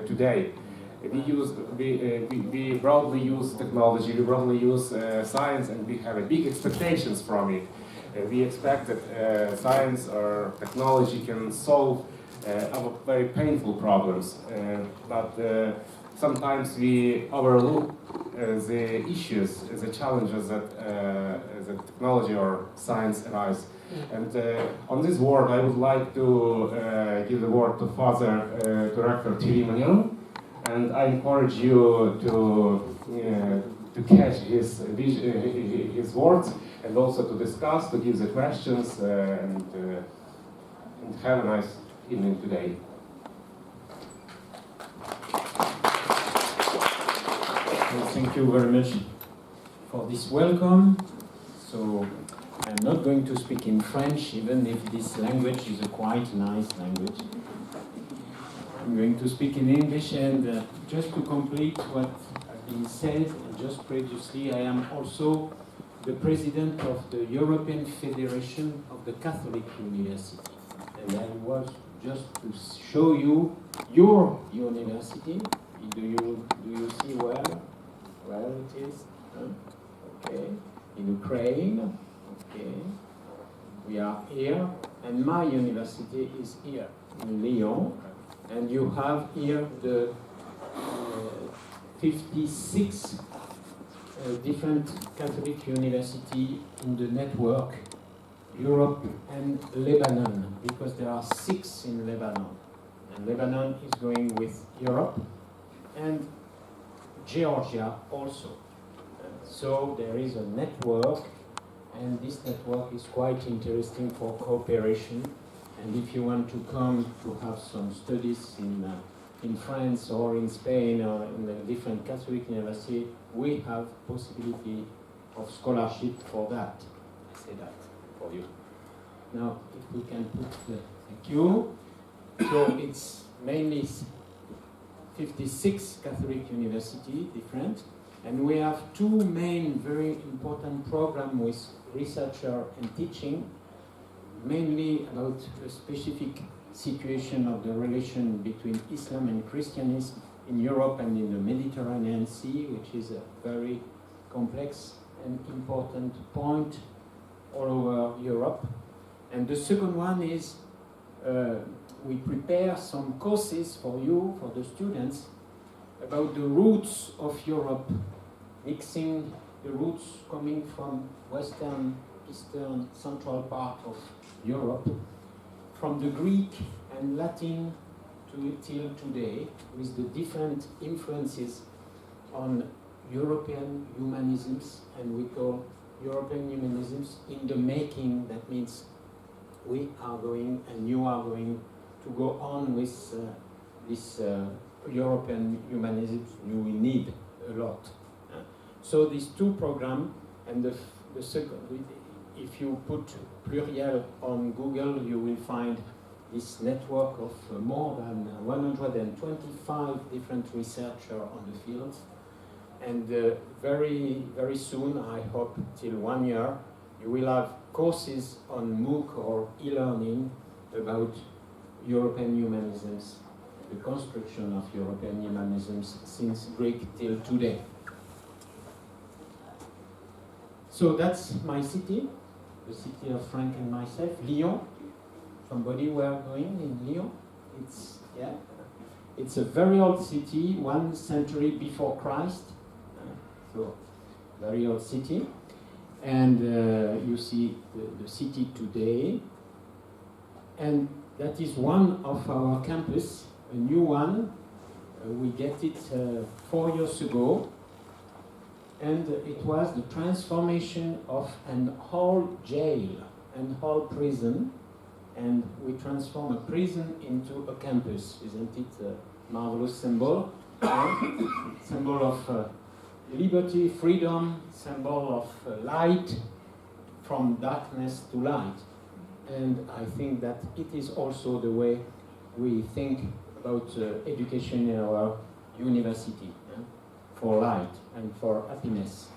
today. We broadly use technology, we broadly use science, and we have big expectations from it. We expect that science or technology can solve our very painful problems, but sometimes we overlook the issues, the challenges that the technology or science arise. And on this word, I would like to give the word to to Rector T'єrрі Маньєн, and I encourage you to catch his words, and also to discuss, to give the questions, and have a nice evening today. Well, thank you very much for this welcome. So I'm not going to speak in French, even if this language is a quite nice language. I'm going to speak in English, and just to complete what has been said just previously, I am also the president of the European Federation of the Catholic University. And I was just to show you your university. Do you see where it is? Okay. In Ukraine. Okay. We are here, and my university is here in Lyon. And you have here the 56 different Catholic universities in the network, Europe and Lebanon, because there are 6 in Lebanon. And Lebanon is going with Europe, and Georgia also. So there is a network, and this network is quite interesting for cooperation. And if you want to come to have some studies in France or in Spain or in a different Catholic university, we have possibility of scholarship for that. I say that for you. Now, if we can put the thank you. So it's mainly 56 Catholic universities, different, and we have 2 main very important programs with researcher and teaching, mainly about a specific situation of the relation between Islam and Christianism in Europe and in the Mediterranean Sea, which is a very complex and important point all over Europe. And the second one is we prepare some courses for you, for the students, about the roots of Europe, mixing the roots coming from Western, Eastern, Central part of Europe, from the Greek and Latin till today, with the different influences on European humanisms, and we call European humanisms in the making. That means we are going and you are going to go on with this European humanism you will need a lot. So these 2 programs, and the second, if you put pluriel on Google, you will find this network of more than 125 different researchers on the field. And very, very soon, I hope till 1 year, you will have courses on MOOC or e-learning about European humanisms, the construction of European humanisms since Greek till today. So that's my city, the city of Frank and myself, Lyon. Somebody were going in Lyon? It's a very old city, 1 century before Christ. So, very old city. And you see the city today. And that is one of our campus, a new one. We get it 4 years ago. And it was the transformation of an whole jail and whole prison. And we transform a prison into a campus. Isn't it a marvelous symbol? Symbol of liberty, freedom, symbol of light, from darkness to light. And I think that it is also the way we think about education in our university, for light and for happiness.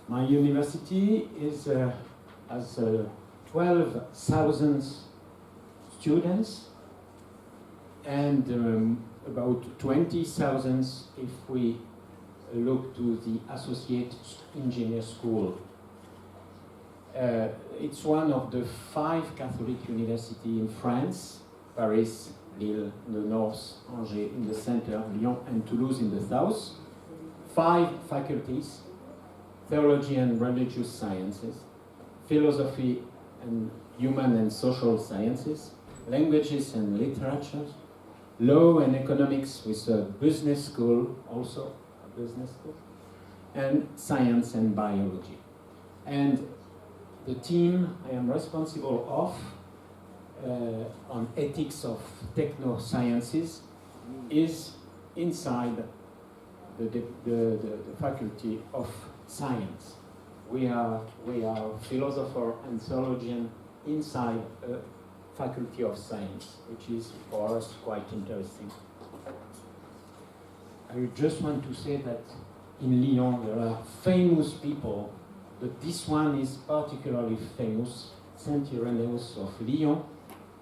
My university has 12,000 students, and about 20,000 if we look to the associate engineer school. It's one of the 5 Catholic universities in France: Paris, Lille in the north, Angers in the center, Lyon and Toulouse in the south. 5 faculties: theology and religious sciences, philosophy and human and social sciences, languages and literature, law and economics with a business school, also a business school, and science and biology. And the team I am responsible of on ethics of techno-sciences is inside the Faculty of Science. We are philosopher and theologian inside a Faculty of Science, which is for us quite interesting. I just want to say that in Lyon there are famous people, but this one is particularly famous, Saint Irenaeus of Lyon,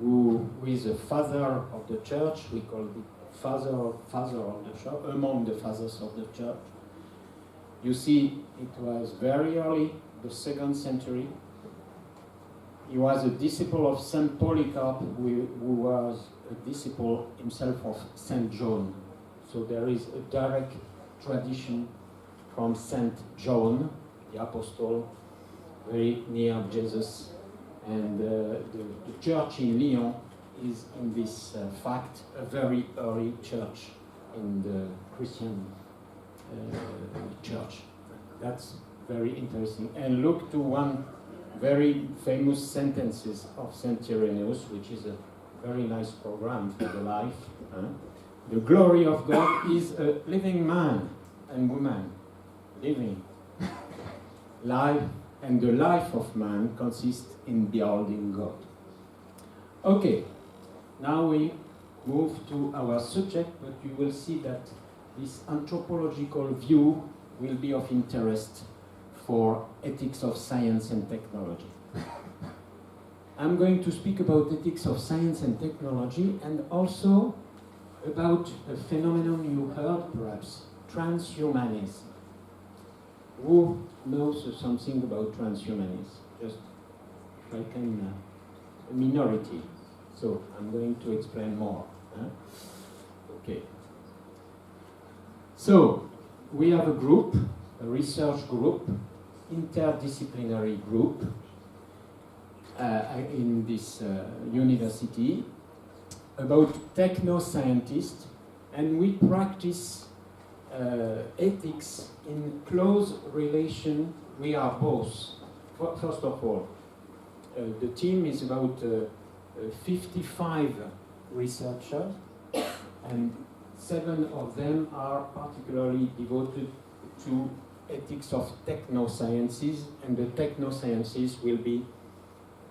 who is a father of the church. We call it father of the church, among the fathers of the church. You see, it was very early, the 2nd century. He was a disciple of Saint Polycarp, who was a disciple himself of Saint John. So there is a direct tradition from Saint John, the apostle, very near Jesus. And the church in Lyon is, in this fact, a very early church in the Christian church. That's very interesting. And look to one very famous sentences of Saint Irenaeus, which is a very nice program for the life. The glory of God is a living man and woman, living life, and the life of man consists in beholding God. Okay, now we move to our subject, but you will see that this anthropological view will be of interest for ethics of science and technology. I'm going to speak about ethics of science and technology, and also about a phenomenon you heard perhaps, transhumanism. Who knows something about transhumanism? Just if I can, a minority. So I'm going to explain more. Okay. So we have a group, a research group, interdisciplinary group in this university about techno-scientists, and we practice ethics in close relation. We are both. First of all, the team is about 55 researchers, and 7 of them are particularly devoted to ethics of techno-sciences, and the techno-sciences will be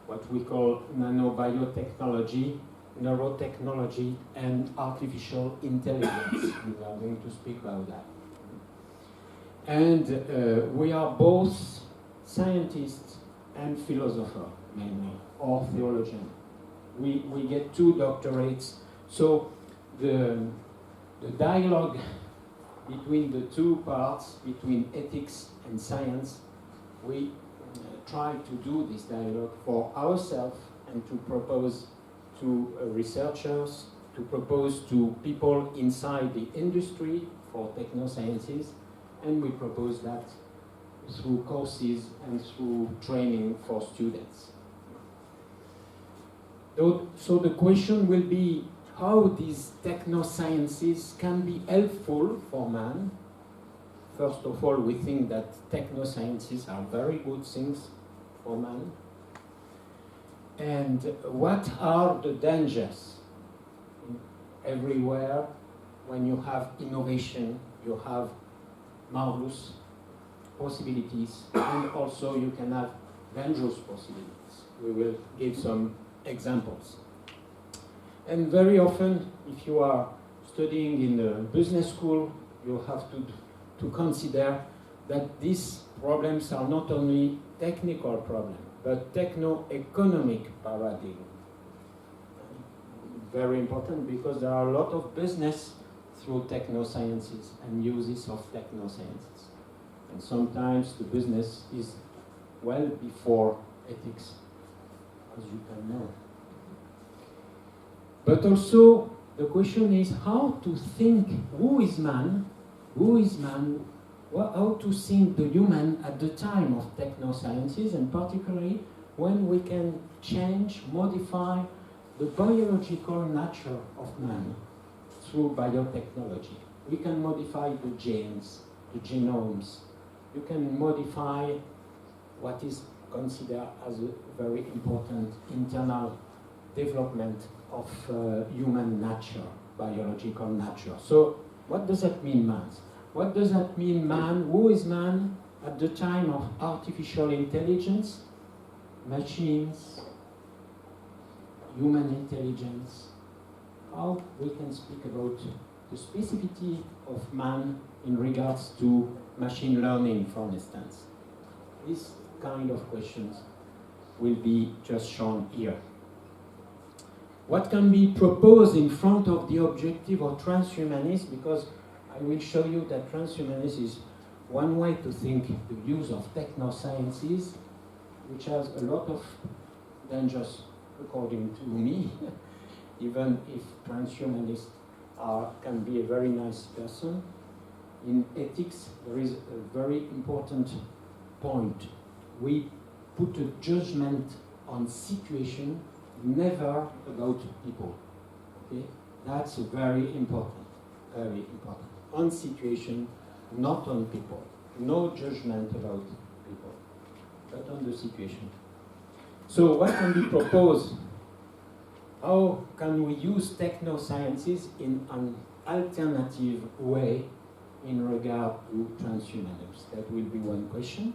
what we call nanobiotechnology, neurotechnology, and artificial intelligence. We are going to speak about that. And we are both scientists and philosophers, mainly, or theologians. We get 2 doctorates, so the dialogue between the 2 parts, between ethics and science, we try to do this dialogue for ourselves and to propose to researchers, to propose to people inside the industry for techno-sciences, and we propose that through courses and through training for students. So the question will be how these techno-sciences can be helpful for man. First of all, we think that techno-sciences are very good things for man. And what are the dangers? Everywhere, when you have innovation, you have marvelous possibilities, and also you can have dangerous possibilities. We will give some examples. And very often, if you are studying in a business school, you have to consider that these problems are not only technical problems, but techno-economic paradigm. very important because there are a lot of business through technosciences and uses of technosciences. And sometimes the business is well before ethics, as you can know. But also, the question is how to think who is man, how to think the human at the time of technosciences, and particularly when we can change, modify the biological nature of man through biotechnology. We can modify the genes, the genomes. You can modify what is considered as a very important internal development of human nature, biological nature. So what does that mean, man? What does that mean, man? Who is man at the time of artificial intelligence, machines, human intelligence? How we can speak about the specificity of man in regards to machine learning, for instance? These kind of questions will be just shown here. What can be proposed in front of the objective of transhumanism? Because I will show you that transhumanism is one way to think the use of technosciences, which has a lot of dangers, according to me, even if transhumanists can be a very nice person. In ethics, there is a very important point. We put a judgment on situation, never about people. Okay? That's very important, very important. On situation, not on people. No judgment about people, but on the situation. So what can be proposed? How can we use technosciences in an alternative way in regard to transhumanism? That will be one question.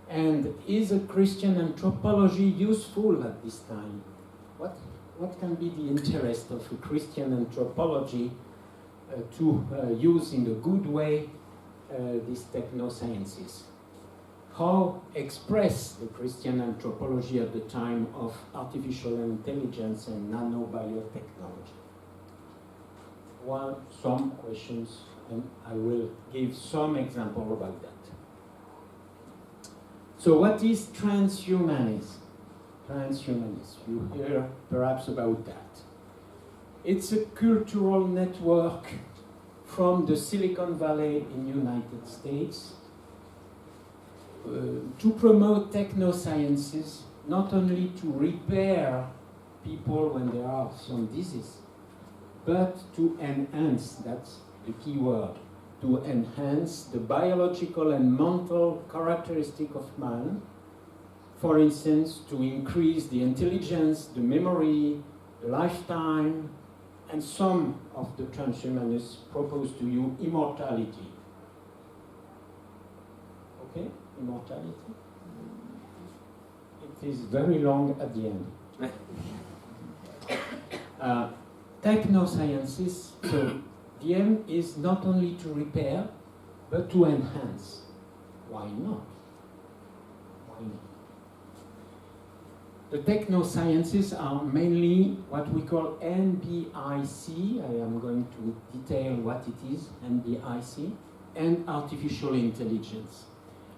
And is a Christian anthropology useful at this time? What can be the interest of a Christian anthropology to use in a good way these technosciences? How express the Christian anthropology at the time of artificial intelligence and nanobiotechnology? Some questions, and I will give some example about that. So what is transhumanism? Transhumanism, you hear perhaps about that. It's a cultural network from the Silicon Valley in the United States to promote technosciences, not only to repair people when there are some disease, but to enhance, that's the key word, to enhance the biological and mental characteristic of man. For instance, to increase the intelligence, the memory, the lifetime, and some of the transhumanists propose to you immortality. Okay, immortality. It is very long at the end. Technosciences, so the aim is not only to repair, but to enhance. Why not? Why not? The technosciences are mainly what we call NBIC. I am going to detail what it is, NBIC, and artificial intelligence.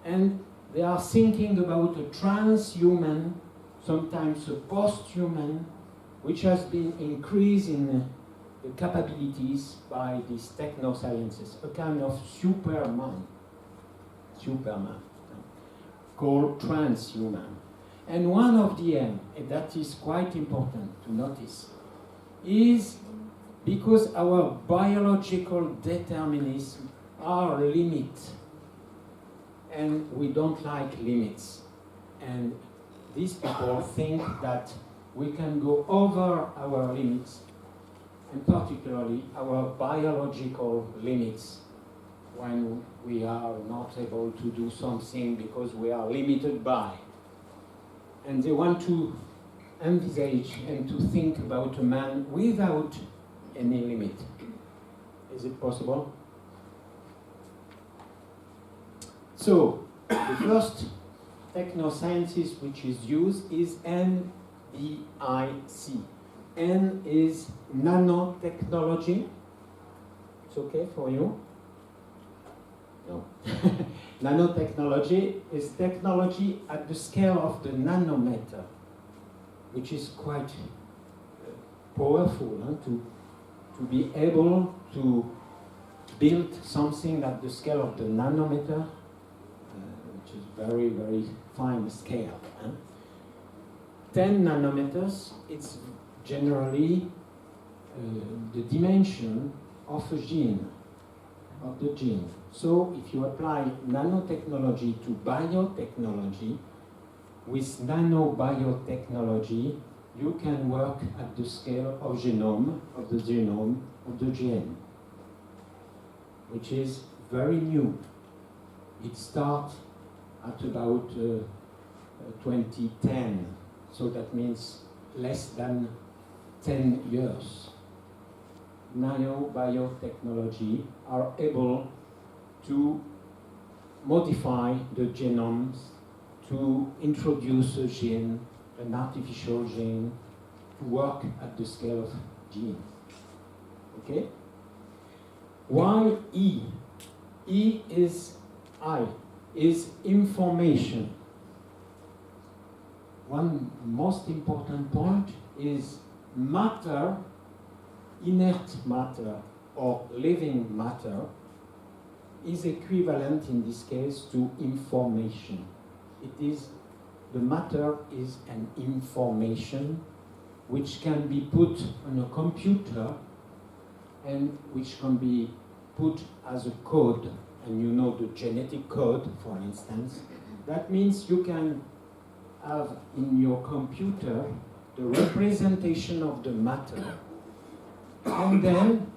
And they are thinking about a transhuman, sometimes a post-human, which has been increased in the capabilities by these technosciences, a kind of superman, called transhuman. And one of the aims, and that is quite important to notice, is because our biological determinism are limits, and we don't like limits. And these people think that we can go over our limits, and particularly our biological limits, when we are not able to do something because we are limited by. And they want to envisage and to think about a man without any limit. Is it possible? So, the first technosciences which is used is NBIC. N is nanotechnology. It's okay for you? No. Nanotechnology is technology at the scale of the nanometer, which is quite powerful, to be able to build something at the scale of the nanometer, which is very, very fine scale. 10 nanometers, it's generally the dimension of a gene, of the gene. So if you apply nanotechnology to biotechnology, with nanobiotechnology, you can work at the scale of genome, of the gene, which is very new. It starts at about 2010, so that means less than 10 years. Nanobiotechnology are able to modify the genomes, to introduce a gene, an artificial gene, to work at the scale of genes. Okay? Why E? E is information. One most important point is matter, inert matter or living matter, is equivalent in this case to information. The matter is an information which can be put on a computer and which can be put as a code, and you know the genetic code, for instance. That means you can have in your computer the representation of the matter, and then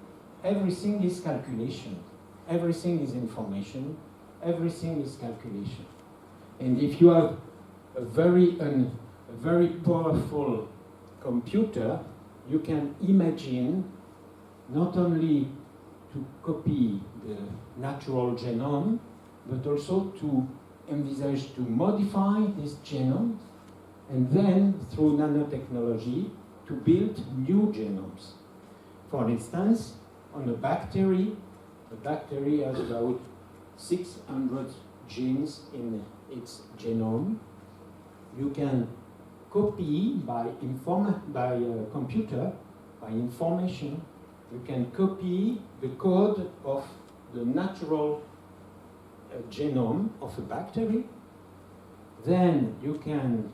everything is calculation. Everything is information, everything is calculation. And if you have a very powerful computer, you can imagine not only to copy the natural genome, but also to envisage to modify this genome, and then through nanotechnology to build new genomes. For instance, on a bacteria has about 600 genes in its genome. You can copy by computer, by information, you can copy the code of the natural genome of a bacteria. Then you can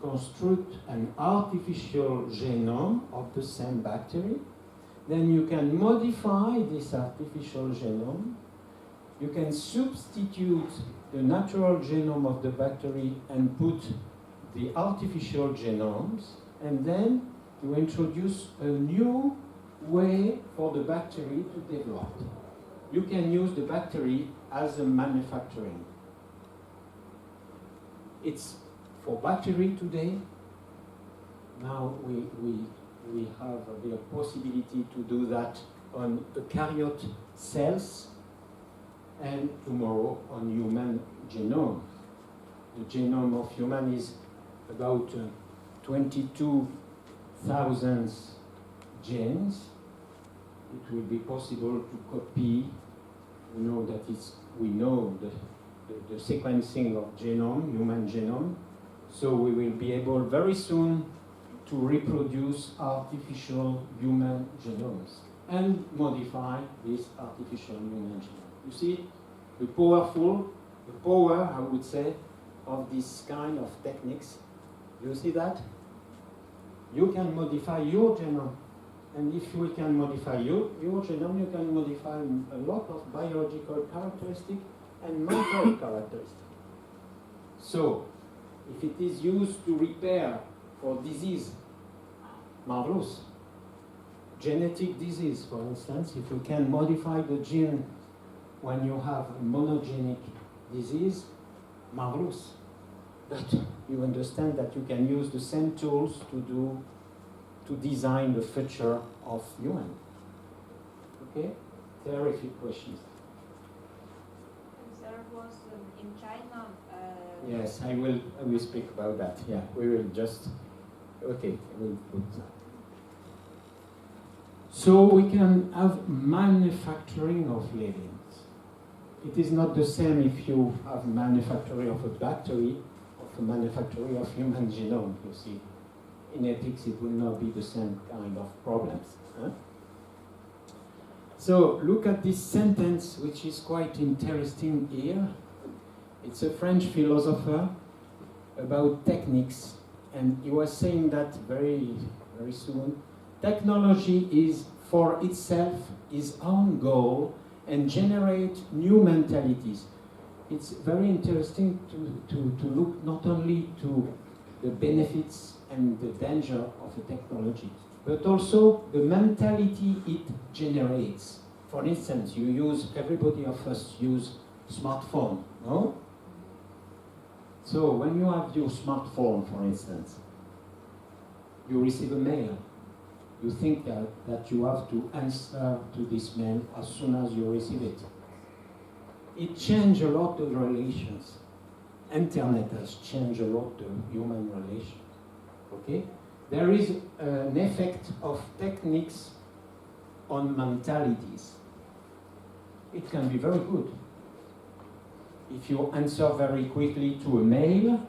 construct an artificial genome of the same bacteria. Then you can modify this artificial genome. You can substitute the natural genome of the bacteria and put the artificial genomes, and then you introduce a new way for the bacteria to develop. You can use the bacteria as a manufacturing. It's for bacteria today. Now we have the possibility to do that on eukaryote cells, and tomorrow on human genome. The genome of human is about 22,000 genes. It will be possible to copy. We know that we know the sequencing of genome, human genome. So we will be able very soon to reproduce artificial human genomes and modify this artificial human genome. You see the power, I would say, of this kind of techniques. You see that? You can modify your genome. And if we can modify your genome, you can modify a lot of biological characteristics and mental characteristics. So, if it is used to repair for disease, marvelous. Genetic disease, for instance, if you can modify the gene when you have a monogenic disease, marvelous. But you understand that you can use the same tools to design the future of human. Okay? Terrific questions. There was in China. Yes, I will speak about that. Yeah, we will just. Okay, we'll put that. So we can have manufacturing of livings. It is not the same if you have manufacturing of a bactery, of a manufacturing of human genome, you see. In ethics, it will not be the same kind of problems. Huh? So look at this sentence, which is quite interesting here. It's a French philosopher about techniques, and he was saying that very soon. Technology is for itself its own goal and generate new mentalities. It's very interesting to look not only to the benefits and the danger of a technology, but also the mentality it generates. For instance, everybody of us use smartphone, no? So when you have your smartphone, for instance, you receive a mail. You think that you have to answer to this mail as soon as you receive it. It changed a lot of relations. Internet has changed a lot of human relations. Okay? There is an effect of techniques on mentalities. It can be very good. If you answer very quickly to a mail,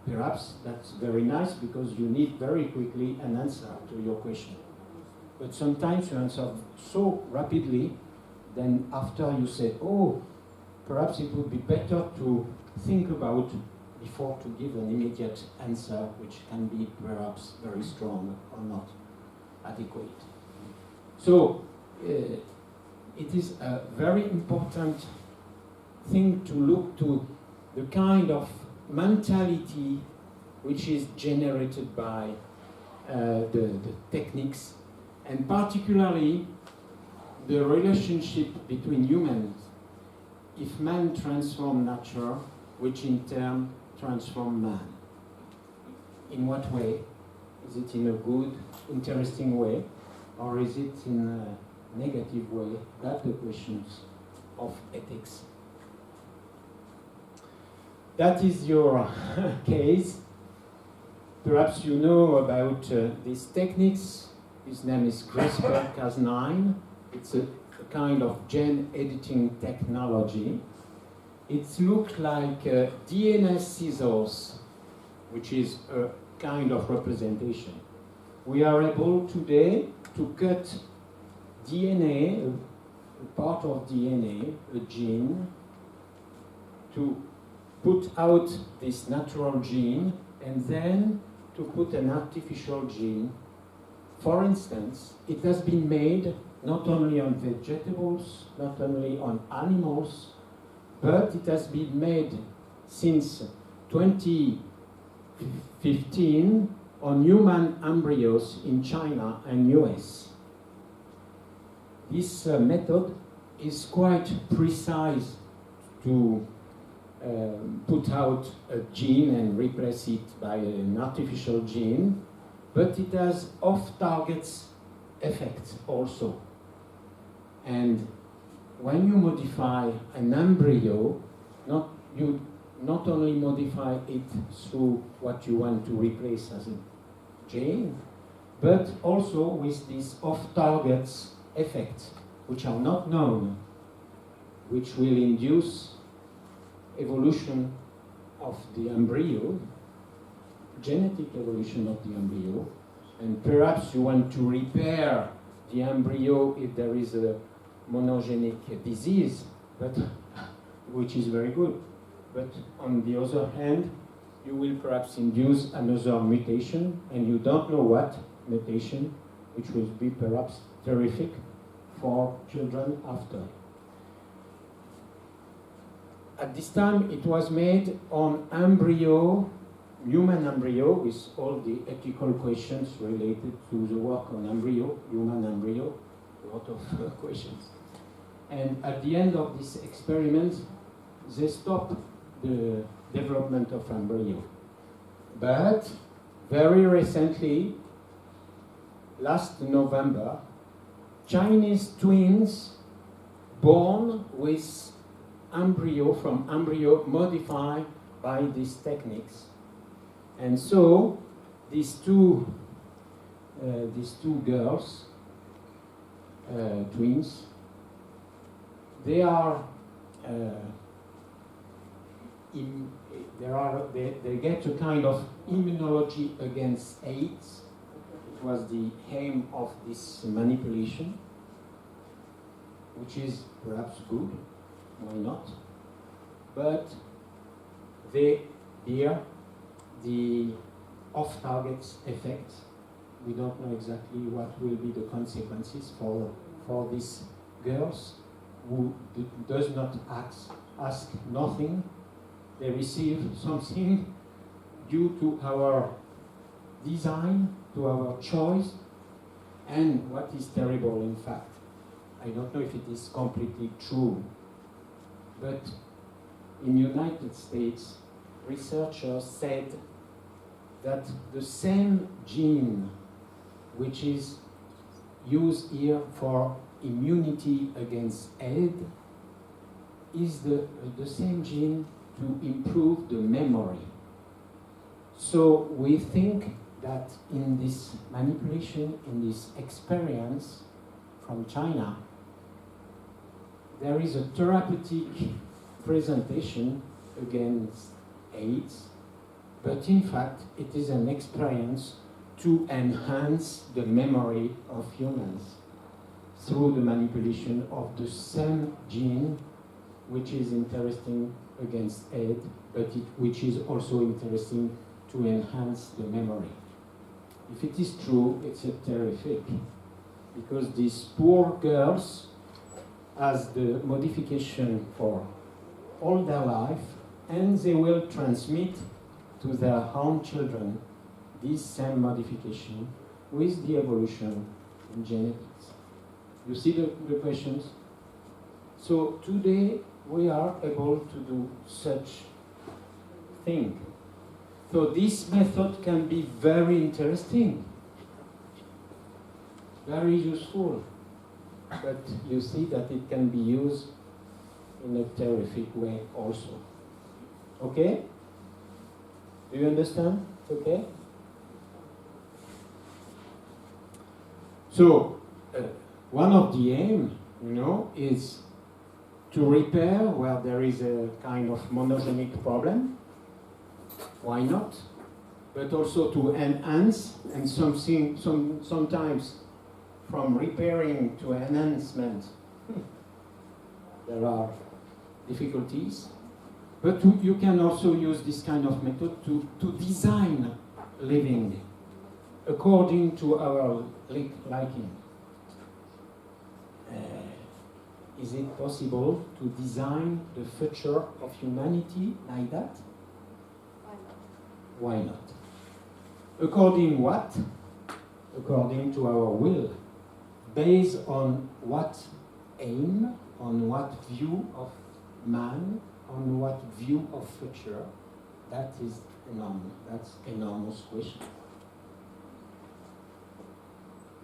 perhaps that's very nice because you need very quickly an answer to your question. But sometimes you answer so rapidly, then after you say, oh, perhaps it would be better to think about before to give an immediate answer, which can be perhaps very strong or not adequate. So it is a very important thing to look to the kind of mentality which is generated by the techniques, and particularly the relationship between humans. If man transforms nature, which in turn transforms man. In what way? Is it in a good, interesting way, or is it in a negative way? That's the questions of ethics. That is your case. Perhaps you know about these techniques. His name is CRISPR-Cas9. It's a kind of gene editing technology. It looks like DNA scissors, which is a kind of representation. We are able today to cut DNA, a part of DNA, a gene, to put out this natural gene and then to put an artificial gene. For instance, it has been made not only on vegetables, not only on animals, but it has been made since 2015 on human embryos in China and US. This method is quite precise to put out a gene and replace it by an artificial gene, but it has off-target effects also. And when you modify an embryo, you not only modify it through what you want to replace as a gene, but also with these off-target effects, which are not known, which will induce evolution of the embryo, genetic evolution of the embryo, and perhaps you want to repair the embryo if there is a monogenic disease, but which is very good. But on the other hand, you will perhaps induce another mutation, and you don't know what mutation, which will be perhaps terrific for children after. At this time, it was made on embryo, human embryo, with all the ethical questions related to the work on embryo, human embryo, a lot of questions. And at the end of this experiment, they stopped the development of embryo. But very recently, last November, Chinese twins born with embryo modified by these techniques. And so these two these two girls, twins. They are they get a kind of immunology against AIDS. It was the aim of this manipulation, which is perhaps good, why not? But they bear the off-target effect. We don't know exactly what will be the consequences for these girls who does not ask nothing. They receive something due to our design, to our choice, and what is terrible, in fact, I don't know if it is completely true, but in the United States, researchers said that the same gene which is used here for immunity against AIDS is the same gene to improve the memory. So we think that in this manipulation, in this experience from China, there is a therapeutic presentation against AIDS, but in fact it is an experience to enhance the memory of humans through the manipulation of the same gene which is interesting against AIDS, but which is also interesting to enhance the memory. If it is true, it's terrific, because these poor girls has the modification for all their life, and they will transmit to their own children this same modification with the evolution in genetics. You see the questions? So today we are able to do such thing. So this method can be very interesting, very useful, but you see that it can be used in a terrific way also. Okay? Do you understand? Okay? So, one of the aims, is to repair where there is a kind of monogenic problem. Why not? But also to enhance, and sometimes from repairing to enhancement, there are difficulties. But you can also use this kind of method to design living according to our liking. Is it possible to design the future of humanity like that? Why not? According what? According to our will. Based on what aim, on what view of man, on what view of future? That is enormous. That's enormous question.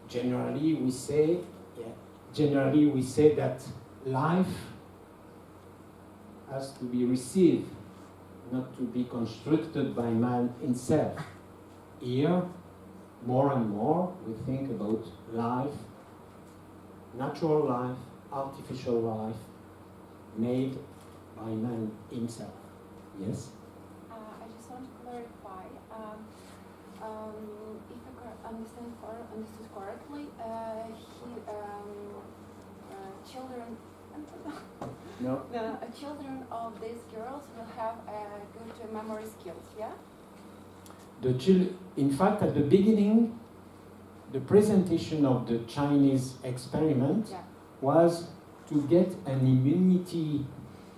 Generally, we say that life has to be received, not to be constructed by man himself. Here, more and more, we think about life, natural life, artificial life, made by man himself. Yes? I just want to clarify. If I understood correctly, children. No. Children of these girls will have good memory skills. Yeah. In fact, at the beginning, the presentation of the Chinese experiment was to get an immunity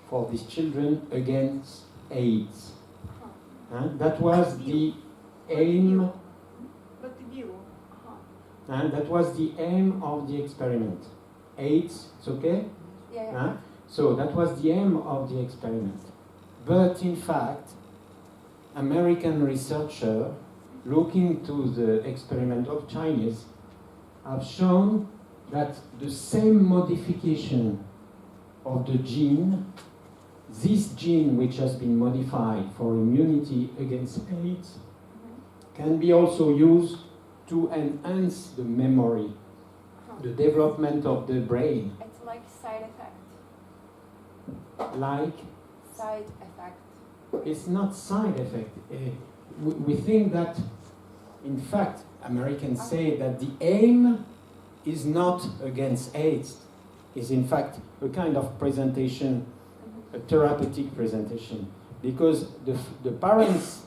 for these children against AIDS. That was the aim. But the view. And that was the aim of the experiment. AIDS, it's okay? Yeah. So that was the aim of the experiment. But in fact, American researchers looking to the experiment of Chinese have shown that the same modification of the gene, this gene which has been modified for immunity against AIDS, can be also used to enhance the memory, the development of the brain. It's like side effect. Like, Side effect. it's not side effect. We think that, in fact, Americans say that the aim is not against AIDS, is in fact a kind of presentation, a therapeutic presentation, because the parents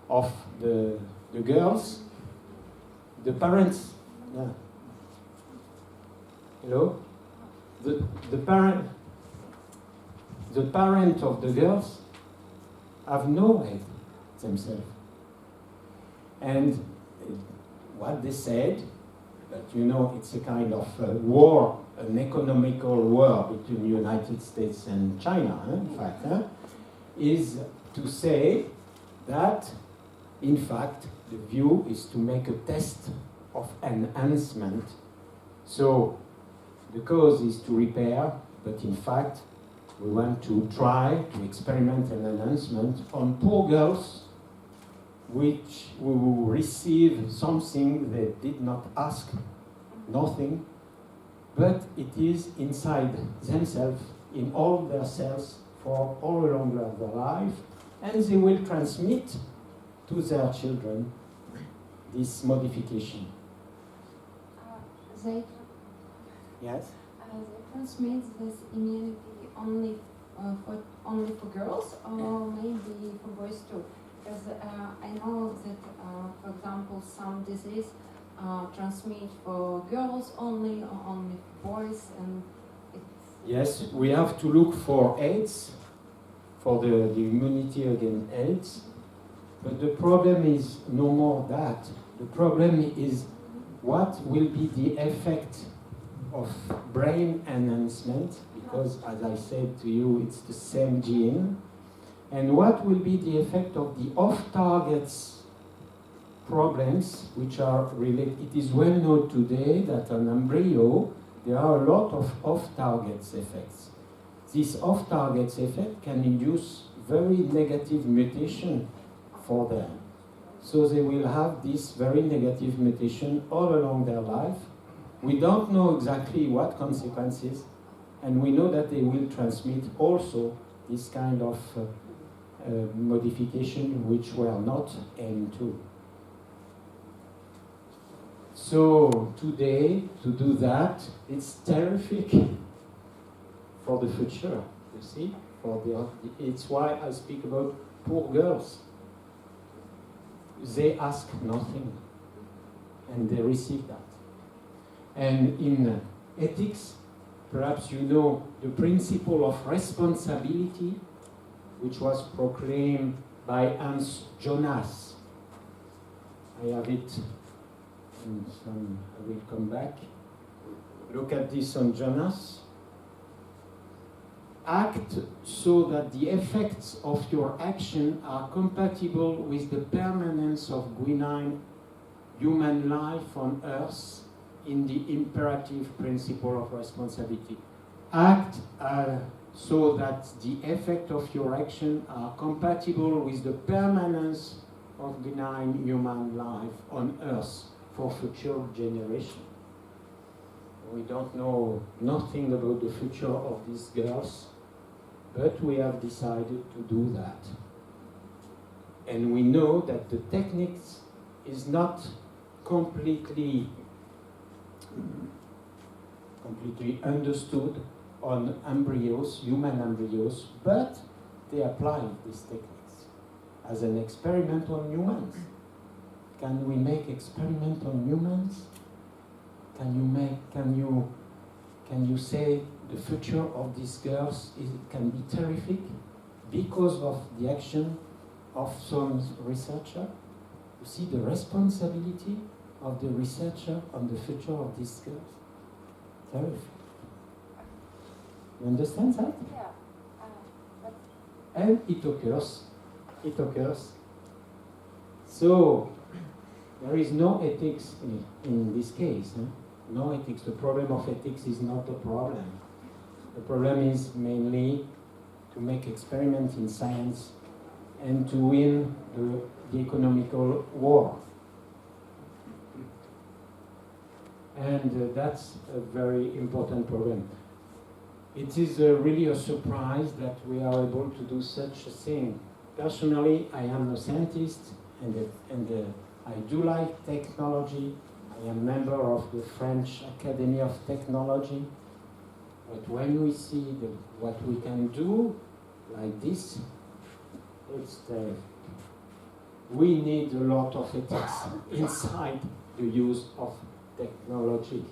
of the girls, the parents, hello, the parent of the girls have no aid themselves, and what they said, but you know, it's a kind of war, an economical war between the United States and China, in fact, is to say that, in fact, the view is to make a test of enhancement. So the cause is to repair, but in fact, we want to try to experiment an enhancement on poor girls which will receive something they did not ask, nothing, but it is inside themselves, in all their cells, for all along their life, and they will transmit to their children this modification. They Yes? they transmit this immunity only for girls, or maybe for boys too? Because I know that, for example, some disease transmit for girls only, or only for boys, and it's Yes, we have to look for AIDS, for the immunity against AIDS, but the problem is no more that. The problem is what will be the effect of brain enhancement, because as I said to you, it's the same gene, and what will be the effect of the off-targets problems which are related. It is well known today that an embryo, there are a lot of off-targets effects. This off-targets effect can induce very negative mutation for them. So they will have this very negative mutation all along their life. We don't know exactly what consequences, and we know that they will transmit also this kind of modification which were not aimed to. So today, to do that, it's terrific for the future, you see? It's why I speak about poor girls. They ask nothing, and they receive that. And in ethics, perhaps you know the principle of responsibility, which was proclaimed by Hans Jonas. I have it, and I will come back. Look at this on Jonas. Act so that the effects of your action are compatible with the permanence of benign human life on earth in the imperative principle of responsibility. Act so that the effect of your action are compatible with the permanence of benign human life on earth for future generations. We don't know nothing about the future of these girls, but we have decided to do that. And we know that the techniques is not completely understood on embryos, human embryos, but they apply these techniques as an experiment on humans. Can we make experiment on humans? Can you say the future of these girls can be terrific because of the action of some researcher? You see the responsibility of the researcher on the future of these girls? Terrific. You understand that? Yeah. But And it occurs. So, there is no ethics in this case. No ethics. The problem of ethics is not the problem. The problem is mainly to make experiments in science and to win the economical war. and that's a very important problem. It is really a surprise that we are able to do such a thing. Personally, I am a scientist, and I do like technology. I am a member of the French Academy of Technology. But when we see what we can do like this, it's we need a lot of ethics inside the use of technology.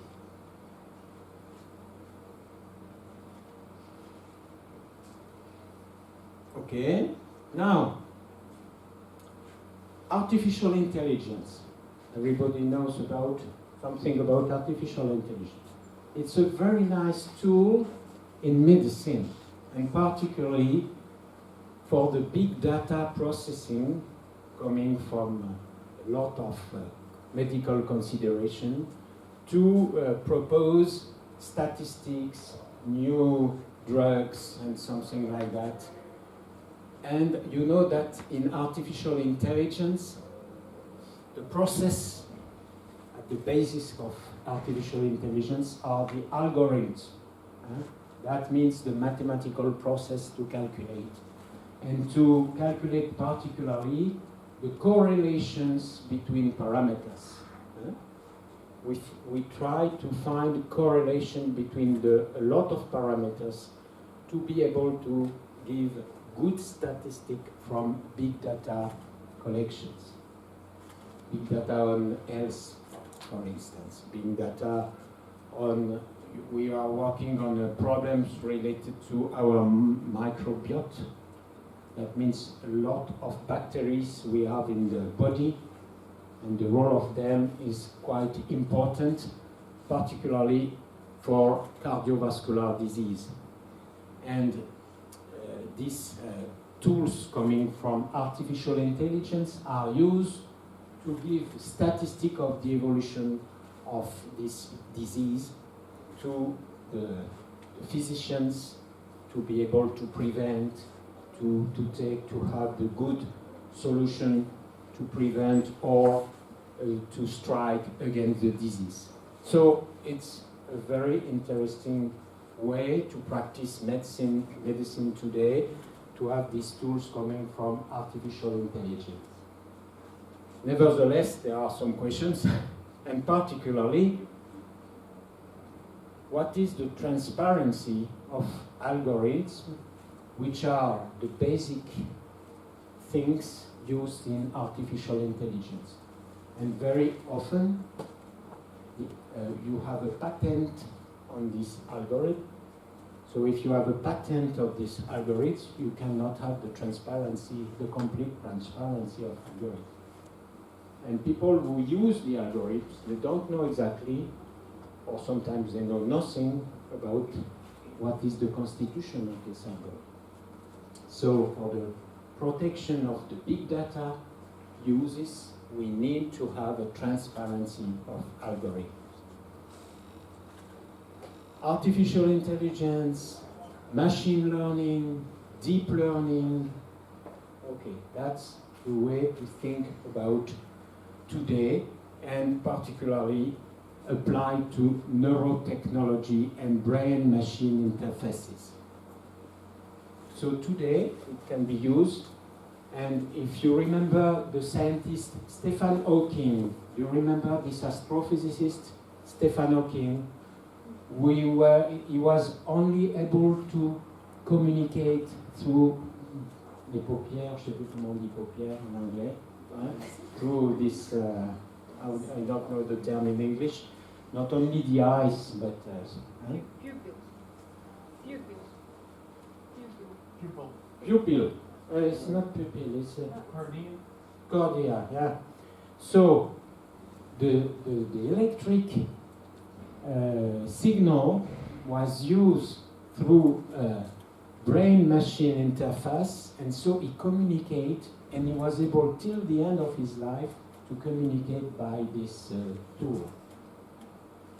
Okay, now, artificial intelligence. Everybody knows about something about artificial intelligence. It's a very nice tool in medicine, and particularly for the big data processing coming from a lot of medical consideration to propose statistics, new drugs, and something like that. And you know that in artificial intelligence, the process at the basis of artificial intelligence are the algorithms. That means the mathematical process to calculate. And to calculate particularly the correlations between parameters. We try to find correlation between a lot of parameters to be able to give good statistic from big data collections. Big data on health, for instance. Big data on, we are working on problems related to our microbiota. That means a lot of bacteria we have in the body, and the role of them is quite important, particularly for cardiovascular disease. And these tools coming from artificial intelligence are used to give statistics of the evolution of this disease to the physicians to be able to prevent, to have the good solution to prevent or to strike against the disease. So it's a very interesting way to practice medicine today, to have these tools coming from artificial intelligence. Nevertheless, there are some questions, and particularly, what is the transparency of algorithms, which are the basic things used in artificial intelligence? And very often, you have a patent on this algorithm. So if you have a patent of this algorithm, you cannot have the transparency, the complete transparency of algorithm. And people who use the algorithms, they don't know exactly, or sometimes they know nothing about what is the constitution of this algorithm. So for the protection of the big data uses, we need to have a transparency of algorithms. Artificial intelligence, machine learning, deep learning. Okay, that's the way to think about today, and particularly applied to neurotechnology and brain-machine interfaces. So today it can be used, and if you remember the scientist Stephen Hawking, you remember this astrophysicist Stephen Hawking? He was only able to communicate through les paupières, je sais plus comment on dit paupières en anglais, through this, I don't know the term in English, not only the eyes, but pupil. It's not pupil, it's cornea, yeah. So the electric signal was used through a brain-machine interface, and so he communicated, and he was able till the end of his life to communicate by this tool.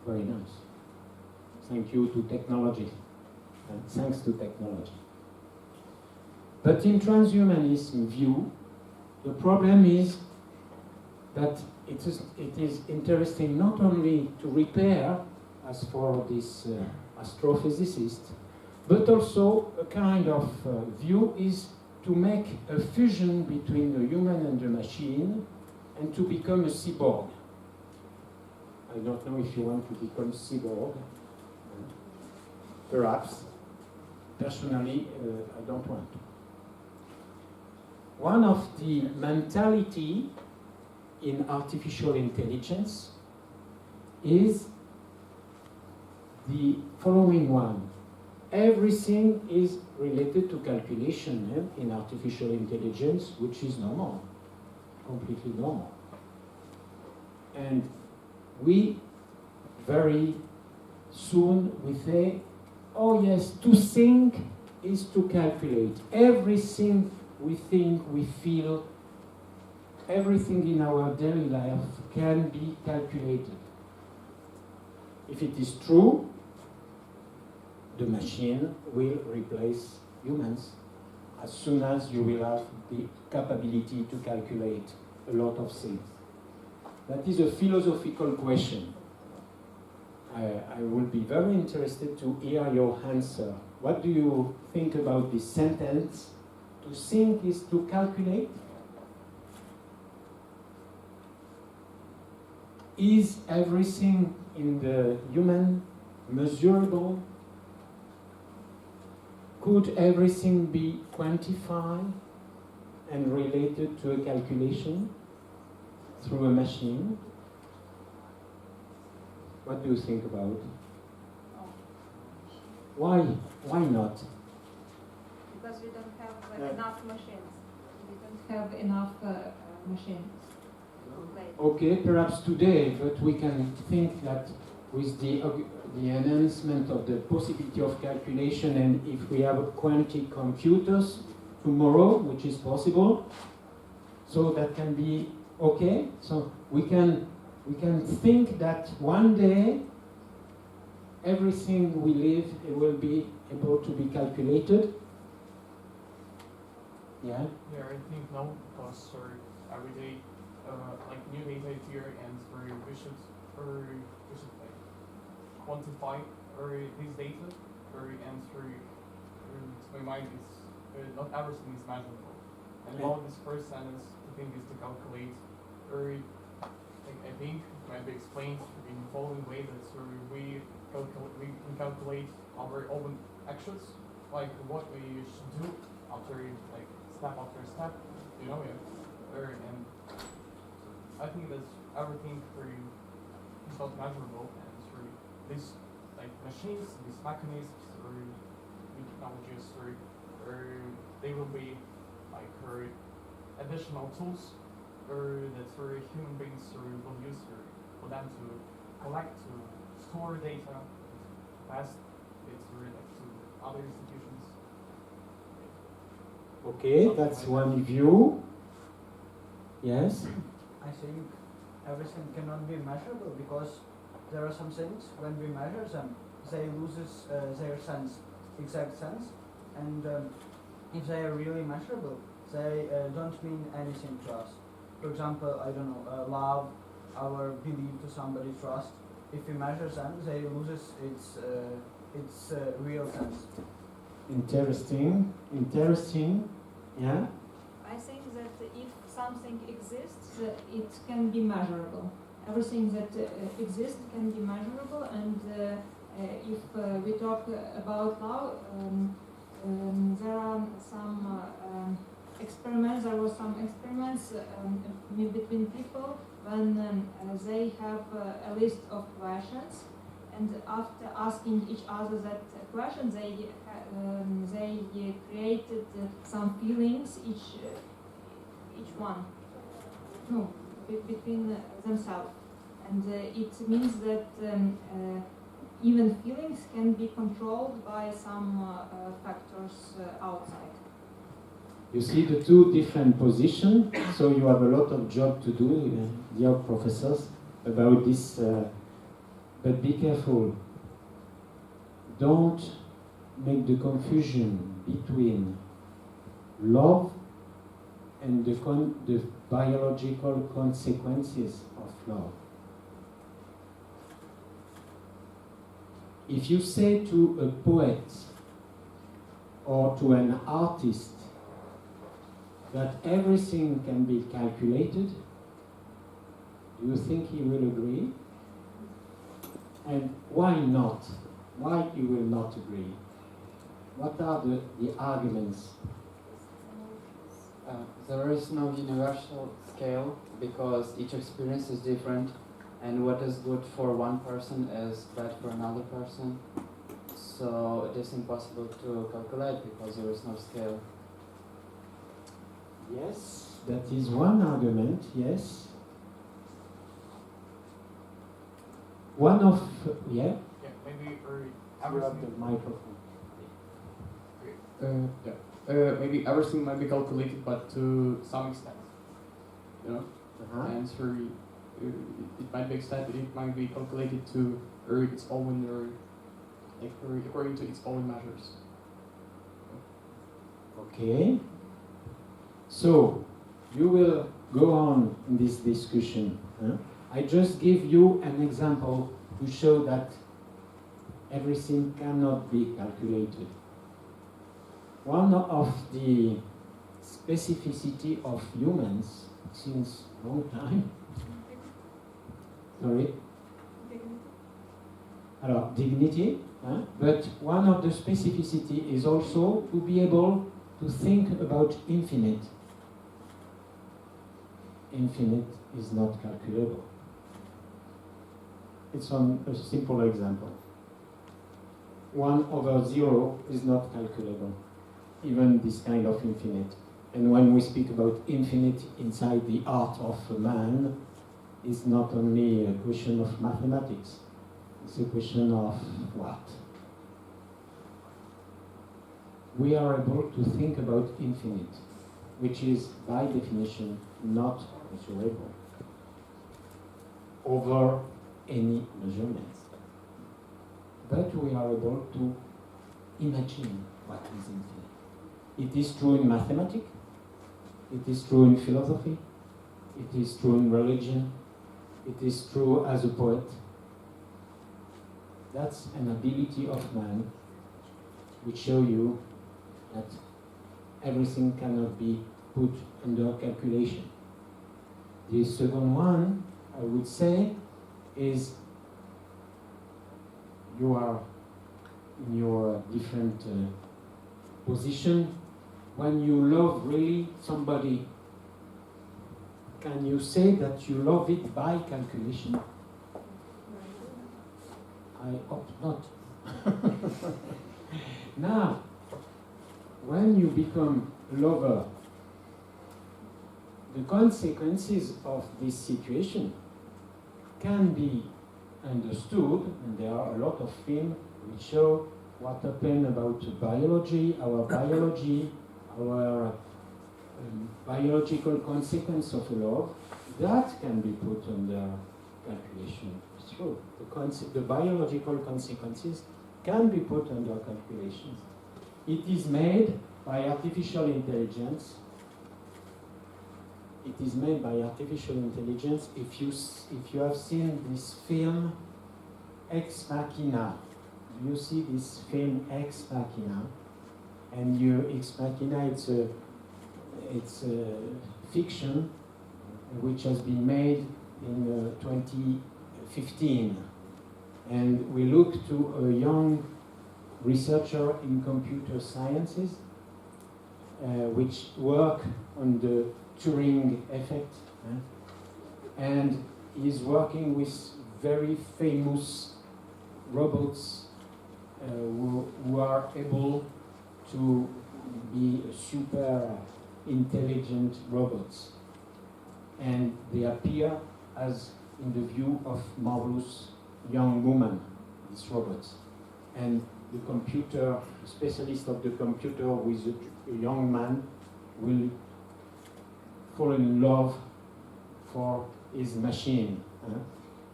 Very nice. Thank you to technology, and thanks to technology. But in transhumanism view, the problem is that it is interesting not only to repair, as for this astrophysicist, but also a kind of view is to make a fusion between the human and the machine and to become a cyborg. I don't know if you want to become cyborg. Perhaps. Personally, I don't want to. One of the mentality in artificial intelligence is the following one. Everything is related to calculation in artificial intelligence, which is normal, completely normal. And we very soon we say, oh yes, to think is to calculate. Everything we think, we feel, everything in our daily life can be calculated. If it is true, the machine will replace humans as soon as you will have the capability to calculate a lot of things. That is a philosophical question. I will be very interested to hear your answer. What do you think about this sentence? To think is to calculate? Is everything in the human measurable? Could everything be quantified and related to a calculation through a machine? What do you think about? Why not? Because we don't have enough machines. We don't have enough machines. Okay, perhaps today, but we can think that with the enhancement of the possibility of calculation, and if we have quantum computers tomorrow, which is possible, so that can be okay. So we can think that one day everything we live will be able to be calculated. Yeah. Yeah, I think no, because every day, like new data appear, and we should like quantify this data, and to my mind, it's not everything is measurable. And about this first sentence, the thing is to calculate. I think it might be explained in the following way that we can calculate our own actions, like what we should do after like step after step, you know, and I think that everything is not measurable, and these like machines, these mechanisms, or new technologies, they will be like additional tools that human beings will use for them to collect, to store data, pass it to other institutions. Okay, that's one view. Yes? I think everything cannot be measurable because there are some things when we measure them, they loses their sense, exact sense, and if they are really measurable, they don't mean anything to us. For example, I don't know, love, our belief to somebody, trust. If we measure them, they loses its real sense. Interesting. Yeah. I think that if something exists, It can be measurable. Everything that exists can be measurable, and if we talk about love, there are some experiments. There were some experiments between people when they have a list of questions, and after asking each other that question, they created some feelings each one. No, between themselves, and it means that even feelings can be controlled by some factors outside. You see the two different positions, so you have a lot of job to do, dear professors, about this, but be careful. Don't make the confusion between love and the biological consequences of love. If you say to a poet or to an artist that everything can be calculated, do you think he will agree? And why not? Why he will not agree? What are the arguments? There is no universal scale because each experience is different, and what is good for one person is bad for another person. So it is impossible to calculate because there is no scale. Yes, that is one argument, yes. One of, yeah? Yeah, maybe Grab the microphone. Maybe everything might be calculated, but to some extent, you know. And so it might be extended. It might be calculated to its own, according to its own measures. Okay. So you will go on in this discussion. I just give you an example to show that everything cannot be calculated. One of the specificity of humans since a long time. Sorry? Alors, dignity, but one of the specificity is also to be able to think about infinite. Infinite is not calculable. It's a simple example. 1/0 is not calculable, even this kind of infinite. And when we speak about infinite inside the art of a man, it's not only a question of mathematics, it's a question of what? We are able to think about infinite, which is by definition not measurable over any measurements. But we are able to imagine what is infinite. It is true in mathematics, it is true in philosophy, it is true in religion, it is true as a poet. That's an ability of man which show you that everything cannot be put under calculation. The second one, I would say, is you are in your different position. When you love really somebody, can you say that you love it by calculation? I hope not. Now, when you become a lover, the consequences of this situation can be understood, and there are a lot of films which show what happened about biology, our biological consequence of love. That can be put under calculation. It's true. The biological consequences can be put under calculations. It is made by artificial intelligence. It is made by artificial intelligence. If you have seen this film, Ex Machina, do you see this film Ex Machina? And Ex Machina, it's a fiction which has been made in 2015. And we look to a young researcher in computer sciences which work on the Turing effect, and is working with very famous robots who are able to be super intelligent robots, and they appear as in the view of marvelous young women, these robots, and the computer, the specialist of the computer with a young man will fall in love for his machine.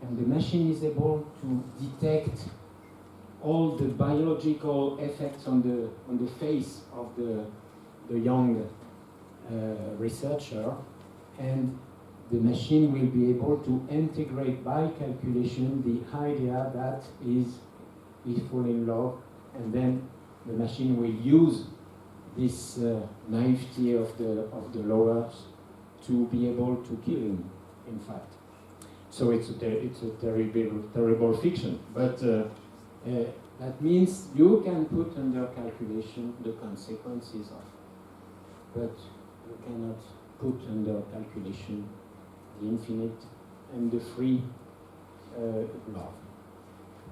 And the machine is able to detect all the biological effects on the face of the young researcher, and the machine will be able to integrate by calculation the idea that is we fall in love, and then the machine will use this naivety of the lovers to be able to kill him, in fact. So it's a terrible fiction, but that means you can put under calculation the consequences of, but you cannot put under calculation the infinite and the free love.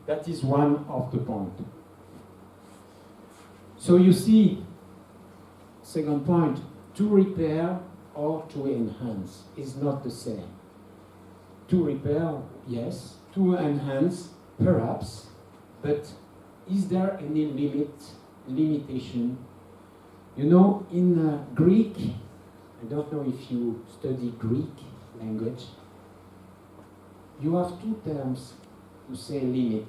That is one of the points. So you see, second point, to repair or to enhance is not the same. To repair, yes. To enhance, perhaps. But is there any limitation? You know, in Greek, I don't know if you study Greek language, you have two terms to say limit.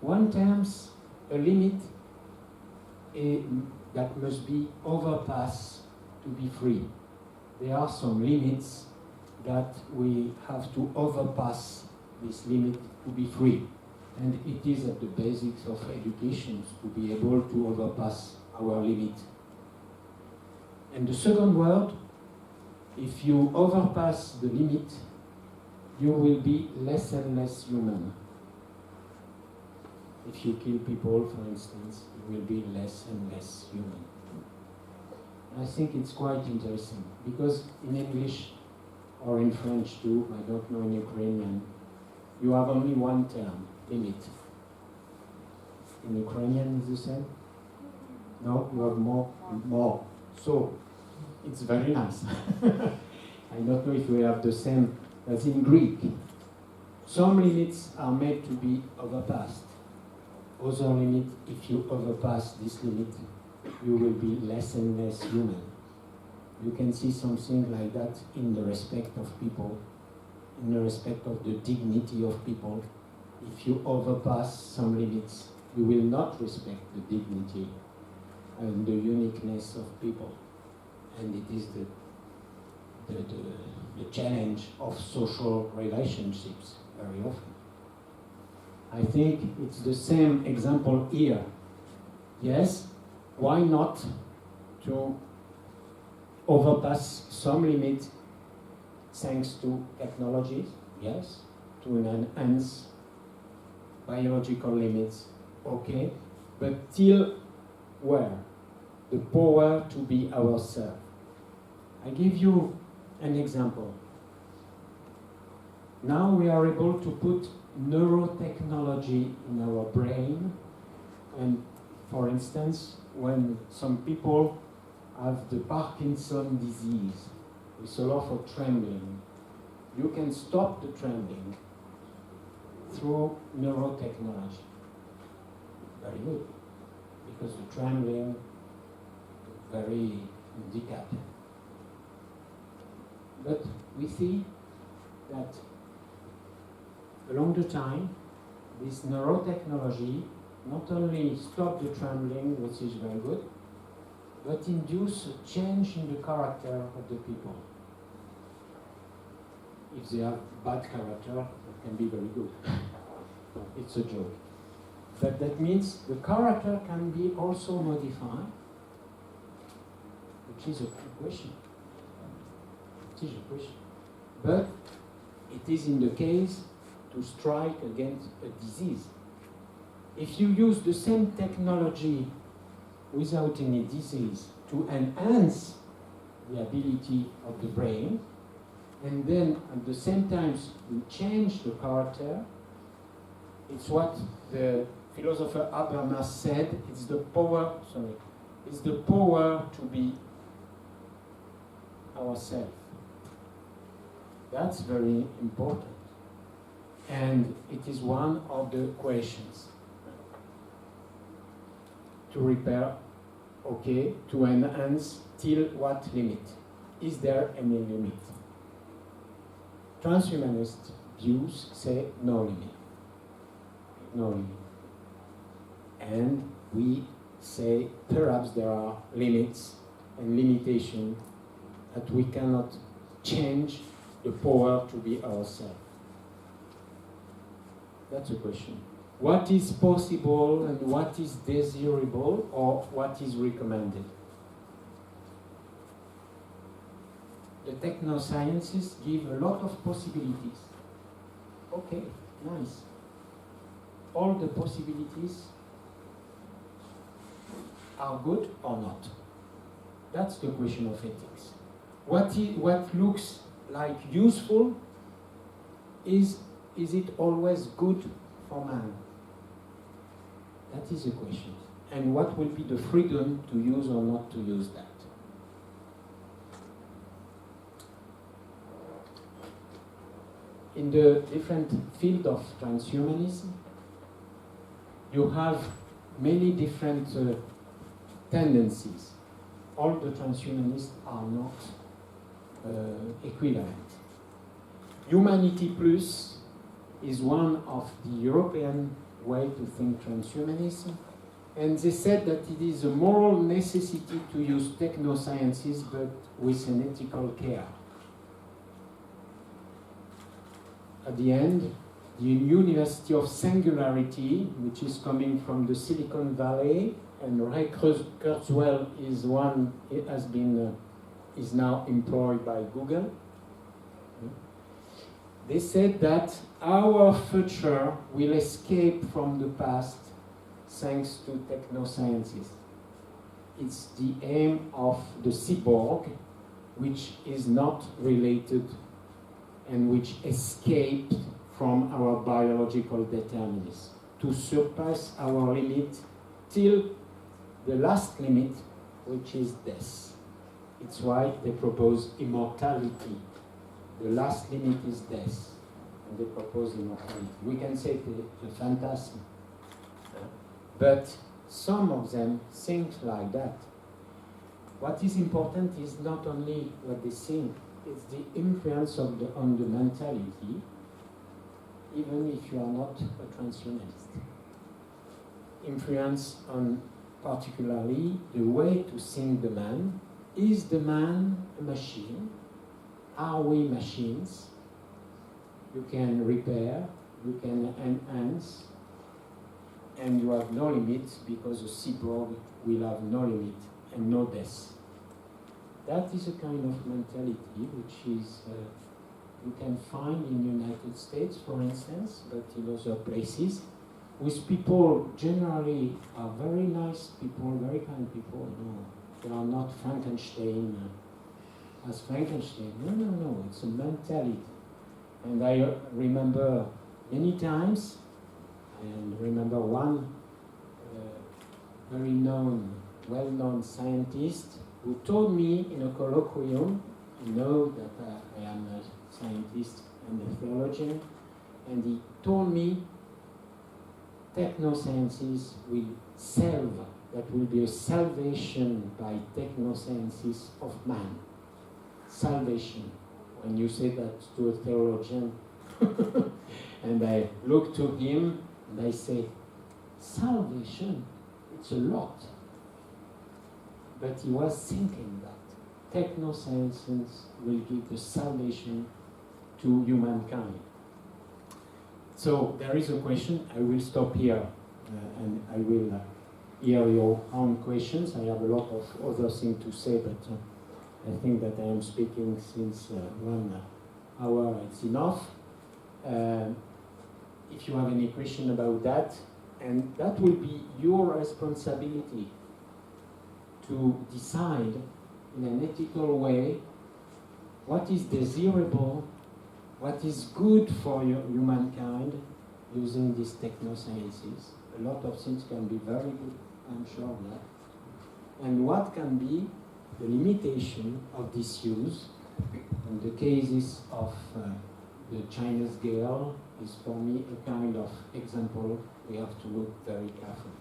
One terms, a limit that must be overpassed to be free. There are some limits that we have to overpass this limit to be free. And it is at the basics of education to be able to overpass our limit. And the second word, if you overpass the limit, you will be less and less human. If you kill people, for instance, you will be less and less human. I think it's quite interesting, because in English, or in French too, I don't know in Ukrainian, you have only one term, limit. In Ukrainian is the same? No, you have more. So, it's very nice. I don't know if we have the same as in Greek. Some limits are made to be overpassed. Other limit, if you overpass this limit, you will be less and less human. You can see something like that in the respect of people, in the respect of the dignity of people. If you overpass some limits, you will not respect the dignity and the uniqueness of people. And it is the challenge of social relationships very often. I think it's the same example here. Yes, why not to overpass some limit thanks to technologies? Yes, to enhance biological limits, okay, but till where? The power to be ourselves. I give you an example. Now we are able to put neurotechnology in our brain, and for instance, when some people have the Parkinson disease with a lot of trembling, you can stop the trembling through neurotechnology. Very good, because the trembling is very handicapped. But we see that along the time, this neurotechnology not only stop the trembling, which is very good, but induce a change in the character of the people. If they have bad character, it can be very good. It's a joke. But that means the character can be also modified, which is a question. It is a question. But it is in the case to strike against a disease. If you use the same technology without any disease to enhance the ability of the brain, and then at the same time you change the character, it's what the philosopher Habermas said, it's the power to be ourselves. That's very important. And it is one of the questions. To repair, okay, to enhance, till what limit? Is there any limit? Transhumanist views say no limit. No limit. And we say perhaps there are limits and limitation that we cannot change the power to be ourselves? That's a question. What is possible and what is desirable or what is recommended? The technosciences give a lot of possibilities. Okay, nice. All the possibilities are good or not? That's the question of ethics. What looks like useful, is it always good for man? That is the question. And what will be the freedom to use or not to use that? In the different field of transhumanism, you have many different tendencies. All the transhumanists are not equivalent. Humanity Plus is one of the European way to think transhumanism, and they said that it is a moral necessity to use technosciences, but with an ethical care. At the end, the University of Singularity, which is coming from the Silicon Valley, and Ray Kurzweil is one, is now employed by Google. They said that our future will escape from the past thanks to technosciences. It's the aim of the cyborg, which is not related and which escaped from our biological determinism, to surpass our limit till the last limit, which is death. It's why they propose immortality. The last limit is death, and they propose immortality. We can say the phantasm, but some of them think like that. What is important is not only what they think, it's the influence of on the mentality, even if you are not a transhumanist. Influence on particularly the way to think the man. Is the man a machine? Are we machines? You can repair, you can enhance, and you have no limits because a cyborg will have no limit and no death. That is a kind of mentality which is you can find in the United States, for instance, but in other places, with people generally are very nice people, very kind people. No, they are not Frankenstein as Frankenstein. No, it's a mentality. And I remember many times, and remember one very well-known scientist who told me in a colloquium, you know that I am a scientist and a theologian, and he told me technosciences will save, that will be a salvation by technosciences of man. Salvation. When you say that to a theologian, and I look to him and I say, salvation, it's a lot. But he was thinking that technosciences will give the salvation to humankind. So there is a question. I will stop here and I will hear your own questions. I have a lot of other things to say, but I think that I am speaking since 1 hour. It's enough. If you have any question about that, and that will be your responsibility to decide in an ethical way what is desirable, what is good for humankind using these technosciences. A lot of things can be very good, I'm sure of that. And what can be the limitation of this use. In the cases of the Chinese girl is for me a kind of example we have to look very carefully.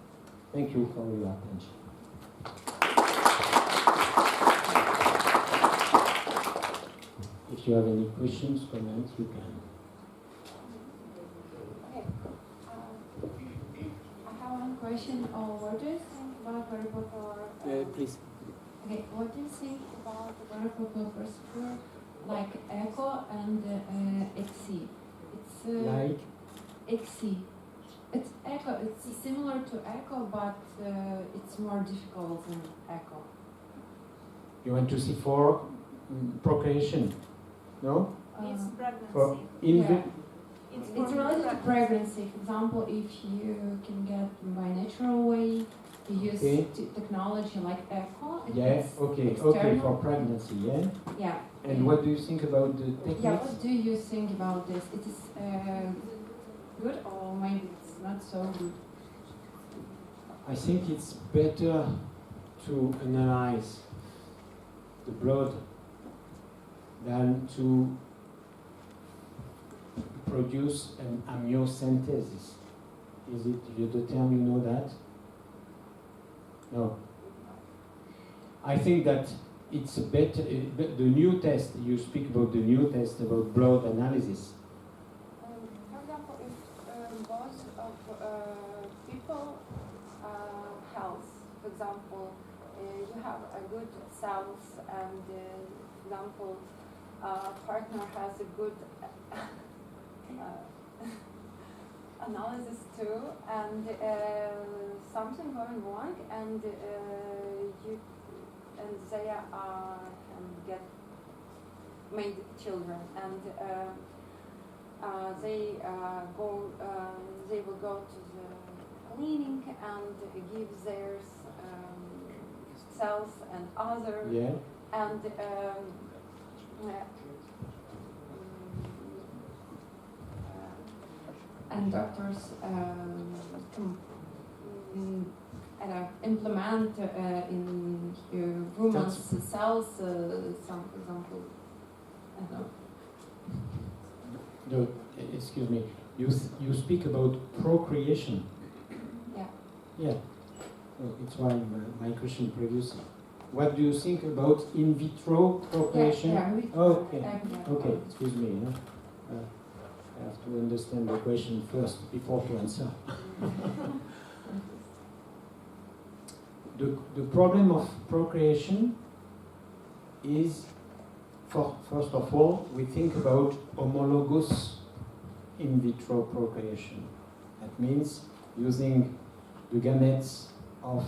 Thank you for your attention. If you have any questions, comments, you can. Okay. I have one question. What do you think about very popular? Please. Okay, what do you think about the very popular procedure like echo and exi? It's Like, exi. It's echo. It's similar to echo, but it's more difficult than echo. you want to see for procreation? No? It's Uh, For pregnancy. yeah. It's It's related to pregnancy. For example, if you can get by natural way, you use Okay. technology like echo. Yeah, it's okay, external. for pregnancy, yeah? Yeah. And what do you think about the Yeah, techniques? what do you think about this? It is good or maybe it's not so good? I think it's better to analyze the blood than to produce an amniocentesis. Is it the term, you know that? No. I think that it's a better, the new test, you speak about the new test about blood analysis. For example, if both of people health, for example, you have a good cells and, for example, partner has a good analysis too, and something going wrong, and they can get made children, and they will go to the clinic and give their cells and other, Yeah? and And doctors implement in women's cells some, for example, I don't know. No, excuse me. You speak about procreation. Yeah. Yeah. Oh, it's why my question previously. What do you think about in vitro procreation? Okay. Okay. Excuse me. I have to understand the question first before to answer. The problem of procreation is, first of all, we think about homologous in vitro procreation. That means using the gametes of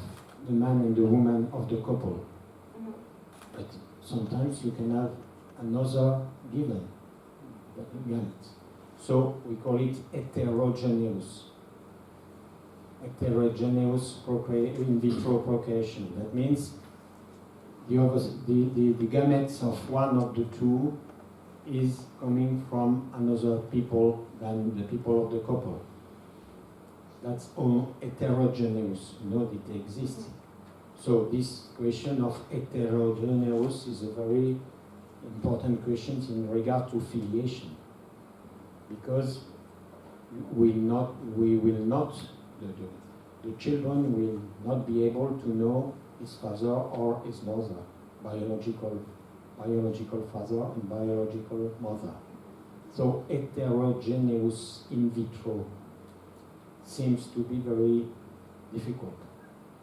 the man and the woman of the couple. But sometimes you can have another given gamete. So we call it heterogeneous. Heterogeneous in vitro procreation. That means the gametes of one of the two is coming from another people than the people of the couple. That's all heterogeneous. You know that they exist. So this question of heterogeneous is a very important question in regard to filiation, because the children will not be able to know his father or his mother, biological father and biological mother. So heterogeneous in vitro seems to be very difficult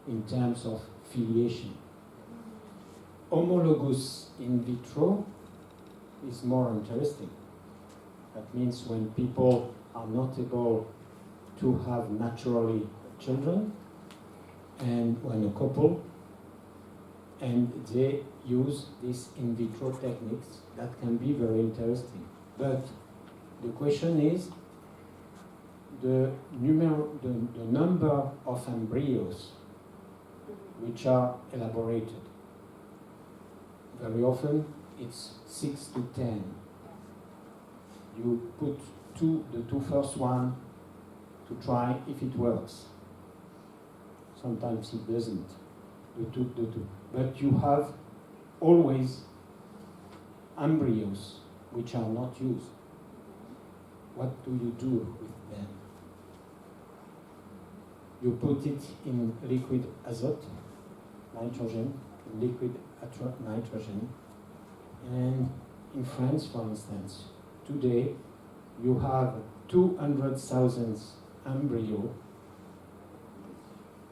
in terms of filiation. Homologous in vitro is more interesting. That means when people are not able to have naturally children, and when a couple, and they use these in vitro techniques, that can be very interesting. But the question is the number of embryos which are elaborated. Very often it's 6 to 10. You put the two first one to try if it works. Sometimes it doesn't. The two. But you have always embryos which are not used. What do you do with them? You put it in liquid azote, nitrogen, liquid nitrogen. And in France, for instance, today you have 200,000 embryo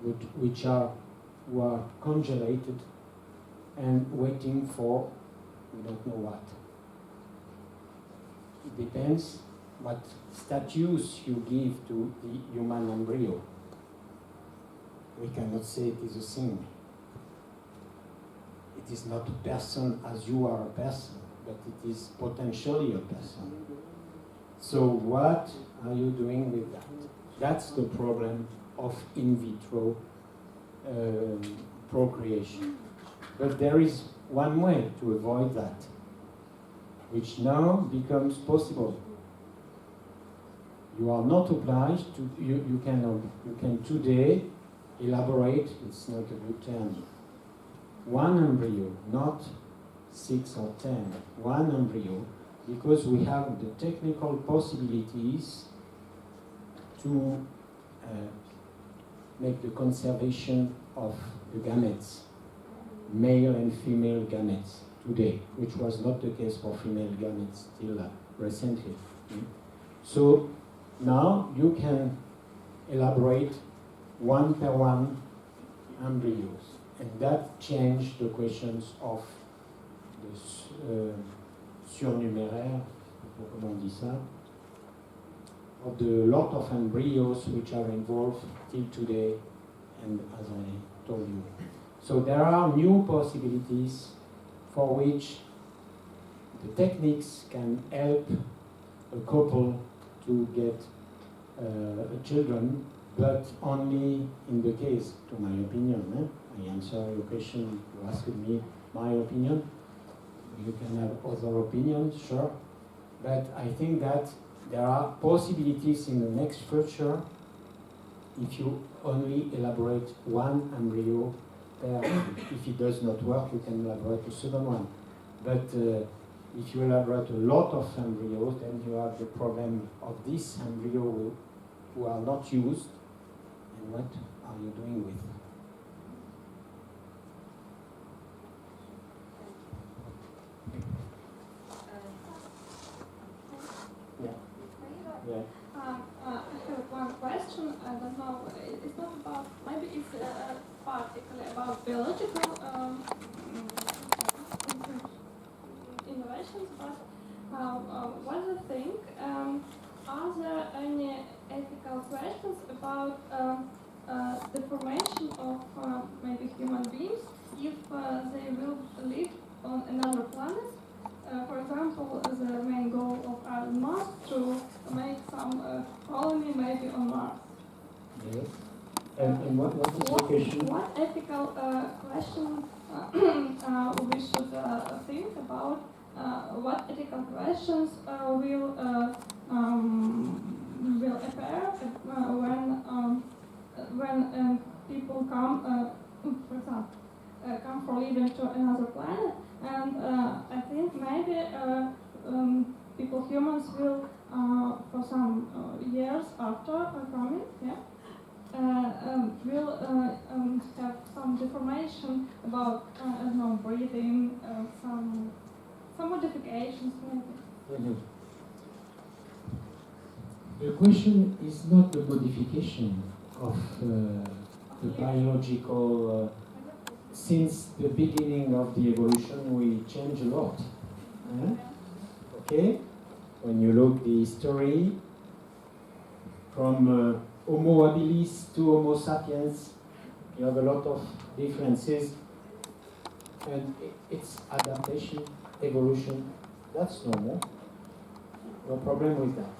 who are congelated and waiting for we don't know what. It depends what status you give to the human embryo. We cannot say it is a thing. It is not a person as you are a person, but it is potentially a person. So what are you doing with that? That's the problem of in vitro procreation. But there is one way to avoid that, which now becomes possible. You are not obliged to, you can today elaborate, it's not a good term, one embryo, not 6 or 10, one embryo, because we have the technical possibilities to make the conservation of the gametes, male and female gametes today, which was not the case for female gametes till recently. So now you can elaborate one per one embryos, and that changed the questions of the surnuméraire, comment on dit ça, of the lot of embryos which are involved till today, and as I told you. So there are new possibilities for which the techniques can help a couple to get children, but only in the case, to my opinion. I answer your question, you asked me my opinion. You can have other opinions, sure. But I think that there are possibilities in the next future if you only elaborate one embryo per, if it does not work, you can elaborate a second one. But if you elaborate a lot of embryos, then you have the problem of this embryo who are not used, and what are you doing with them? Yeah. I have one question. I don't know. It's not about. Maybe it's particularly about biological innovations. But what do you think? Are there any ethical questions about the formation of maybe human beings if they will live on another planet? For example, the main goal of Elon Musk to make some colony maybe on Mars. Yes. And what is the question? What ethical question we should think about? What ethical questions will appear when people come, for example, come for living to another planet? And I think maybe people, humans will, for some years after coming, will have some deformation about, I don't know, breathing, some modifications maybe. Mm-hmm. The question is not the modification of the biological. Since the beginning of the evolution, we change a lot. Okay? When you look the history, from Homo habilis to Homo sapiens, you have a lot of differences. And it's adaptation, evolution, that's normal. No problem with that.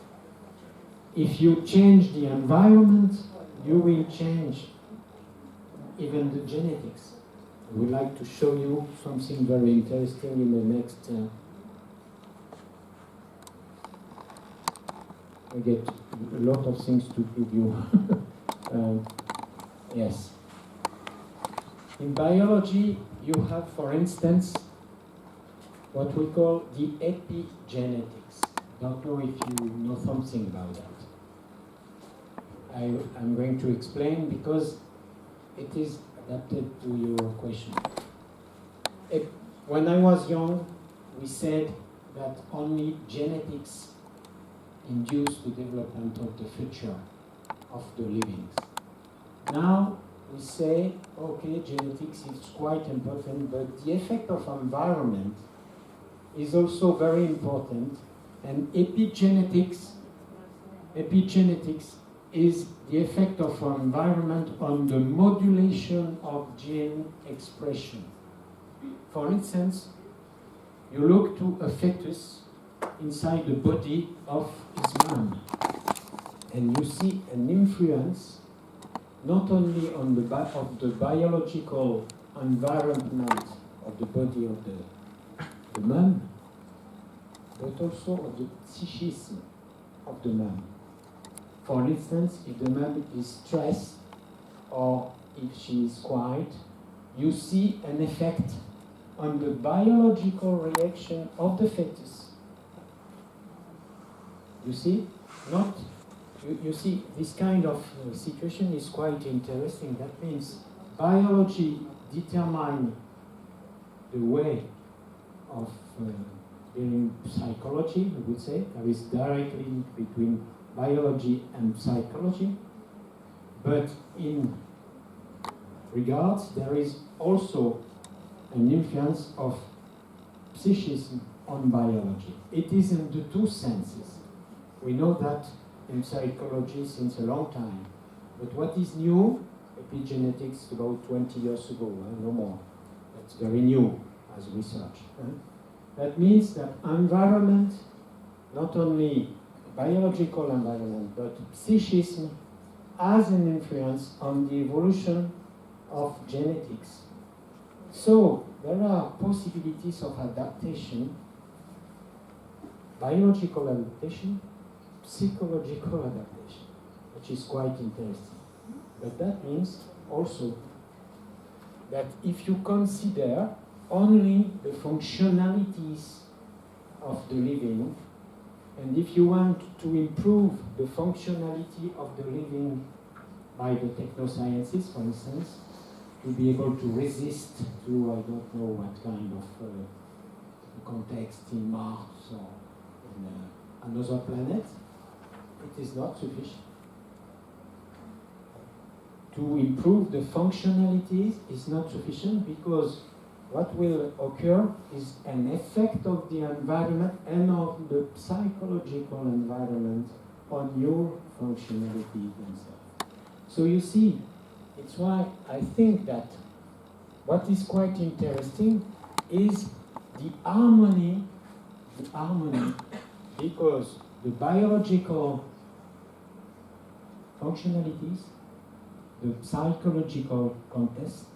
If you change the environment, you will change even the genetics. I would like to show you something very interesting in the next. I get a lot of things to give you. Yes. In biology, you have, for instance, what we call the epigenetics. Don't know if you know something about that. I'm going to explain because it is adapted to your question. When I was young, we said that only genetics induce the development of the future of the livings. Now we say, okay, genetics is quite important, but the effect of environment is also very important, and epigenetics is the effect of environment on the modulation of gene expression. For instance, you look to a fetus inside the body of its mom, and you see an influence not only on the biological environment of the body of the mom, but also of the psychism of the mom. For instance, if the mom is stressed or if she is quiet, you see an effect on the biological reaction of the fetus. You see? You see, this kind of situation is quite interesting. That means biology determines the way of in psychology, we would say. There is direct link between biology and psychology. But in regards, there is also an influence of psychism on biology. It is in the two senses. We know that in psychology since a long time. But what is new? Epigenetics about 20 years ago, no more. That's very new as research. That means that environment, not only biological environment, but psychism has an influence on the evolution of genetics. So there are possibilities of adaptation, biological adaptation, psychological adaptation, which is quite interesting. But that means also that if you consider only the functionalities of the living, and if you want to improve the functionality of the living by the technosciences, for instance, to be able to resist to, I don't know what kind of context in Mars or in another planet, it is not sufficient. To improve the functionalities is not sufficient because what will occur is an effect of the environment and of the psychological environment on your functionality themselves. So you see, it's why I think that what is quite interesting is the harmony, because the biological functionalities, the psychological context,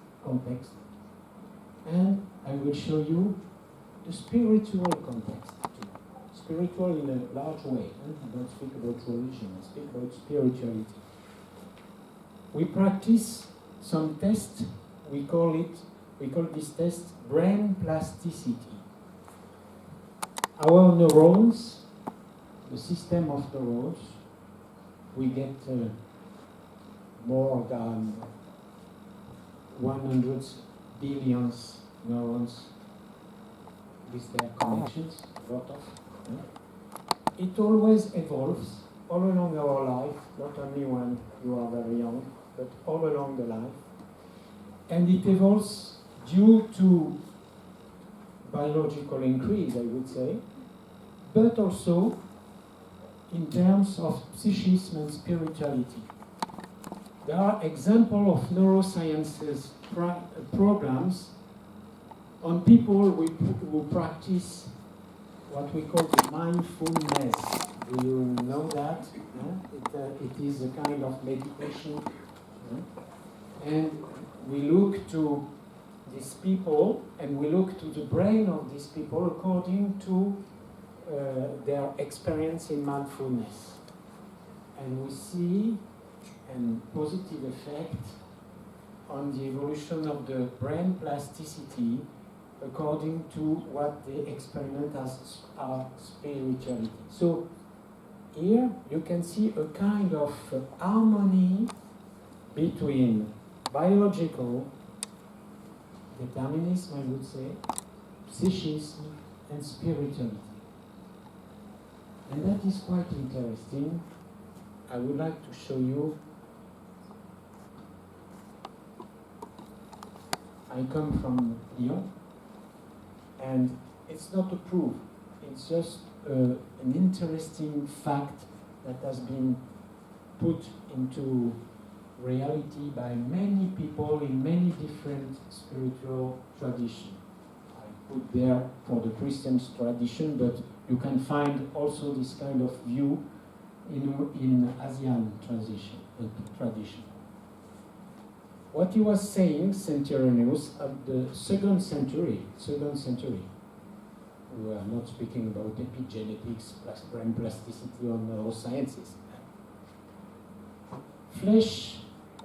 and I will show you the spiritual context too. Spiritual in a large way. I don't speak about religion, I speak about spirituality. We practice some tests, we call this test brain plasticity. Our neurons, the system of neurons, we get more than 100 billion neurons with their connections, a lot of. It always evolves all along our life, not only when you are very young, but all along the life. And it evolves due to biological increase, I would say, but also in terms of psychism and spirituality. There are examples of neurosciences programs on people who practice what we call the mindfulness. Do you know that? It is a kind of meditation. And we look to these people and we look to the brain of these people according to their experience in mindfulness. And we see a positive effect on the evolution of the brain plasticity according to what they experiment as our spirituality. So here you can see a kind of harmony between biological determinism, I would say, psychism and spirituality. And that is quite interesting. I would like to show you I come from Lyon, and it's not a proof, it's just an interesting fact that has been put into reality by many people in many different spiritual traditions. I put there for the Christian tradition, but you can find also this kind of view in Asian tradition. What he was saying, Centurionius, at the second century, we are not speaking about epigenetics, brain plasticity, or neurosciences. Flesh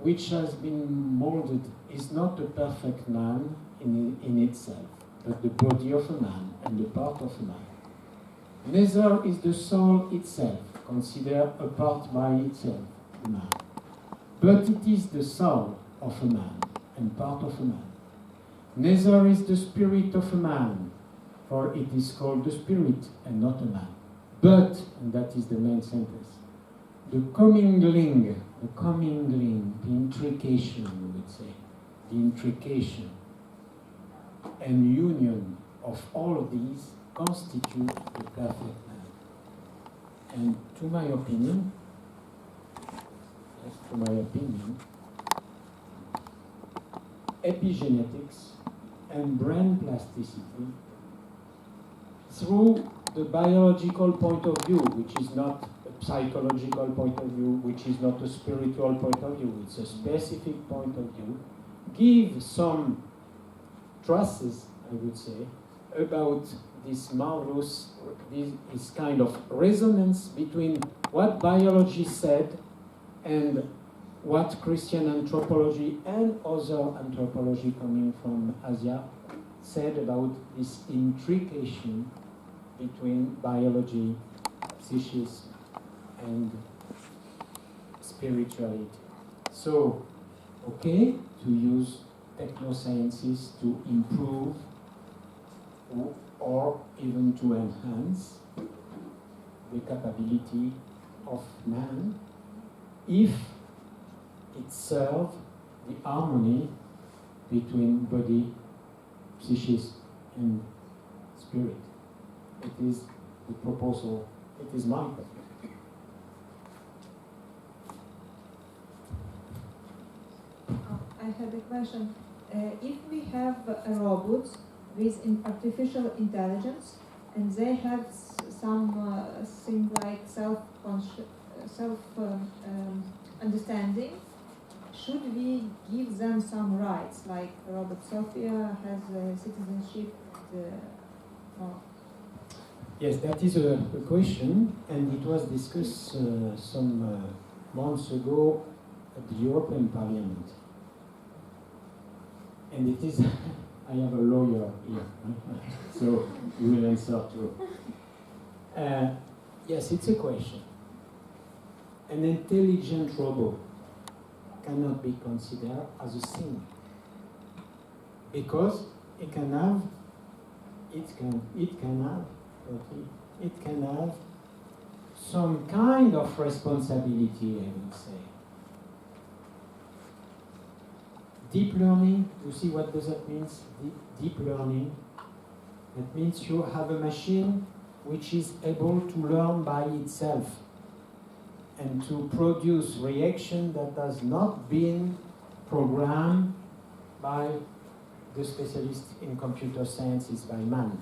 which has been molded is not a perfect man in itself, but the body of a man and the part of a man. Neither is the soul itself considered a part by itself, the man, but it is the soul of a man and part of a man. Neither is the spirit of a man, for it is called the spirit and not a man. But, and that is the main sentence, the commingling, the intrication, we would say, the intrication and union of all of these constitute the perfect man. And to my opinion, epigenetics and brain plasticity, through the biological point of view, which is not a psychological point of view, which is not a spiritual point of view, it's a specific point of view, give some traces, I would say, about this marvelous, this kind of resonance between what biology said and what Christian anthropology and other anthropology coming from Asia said about this intrication between biology, psychism, and spirituality. So, okay, to use technosciences to improve or even to enhance the capability of man if it serves the harmony between body, psychism, and spirit. It is the proposal, it is my proposal. I have a question. If we have robots with artificial intelligence and they have some thing like understanding, should we give them some rights, like Robert Sophia has citizenship? Yes, that is a question, and it was discussed some months ago at the European Parliament. And it is, I have a lawyer here, so you will answer too. Yes, it's a question. An intelligent robot cannot be considered as a thing, because it can have some kind of responsibility, I would say. Deep learning, you see what does that mean? Deep learning. That means you have a machine which is able to learn by itself and to produce reaction that has not been programmed by the specialist in computer sciences, by man.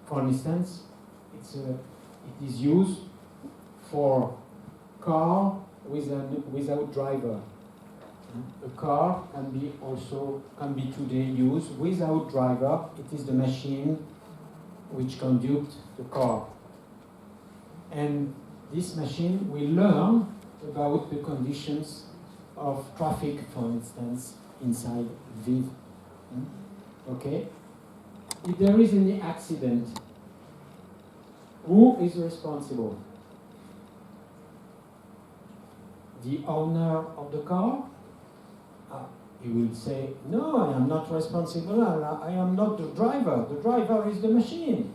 For instance, it is used for car without driver. A car can be today used without driver. It is the machine which conducts the car. And this machine will learn about the conditions of traffic, for instance, inside Lviv. Okay? If there is any accident, who is responsible? The owner of the car? He will say, no, I am not responsible, I am not the driver is the machine.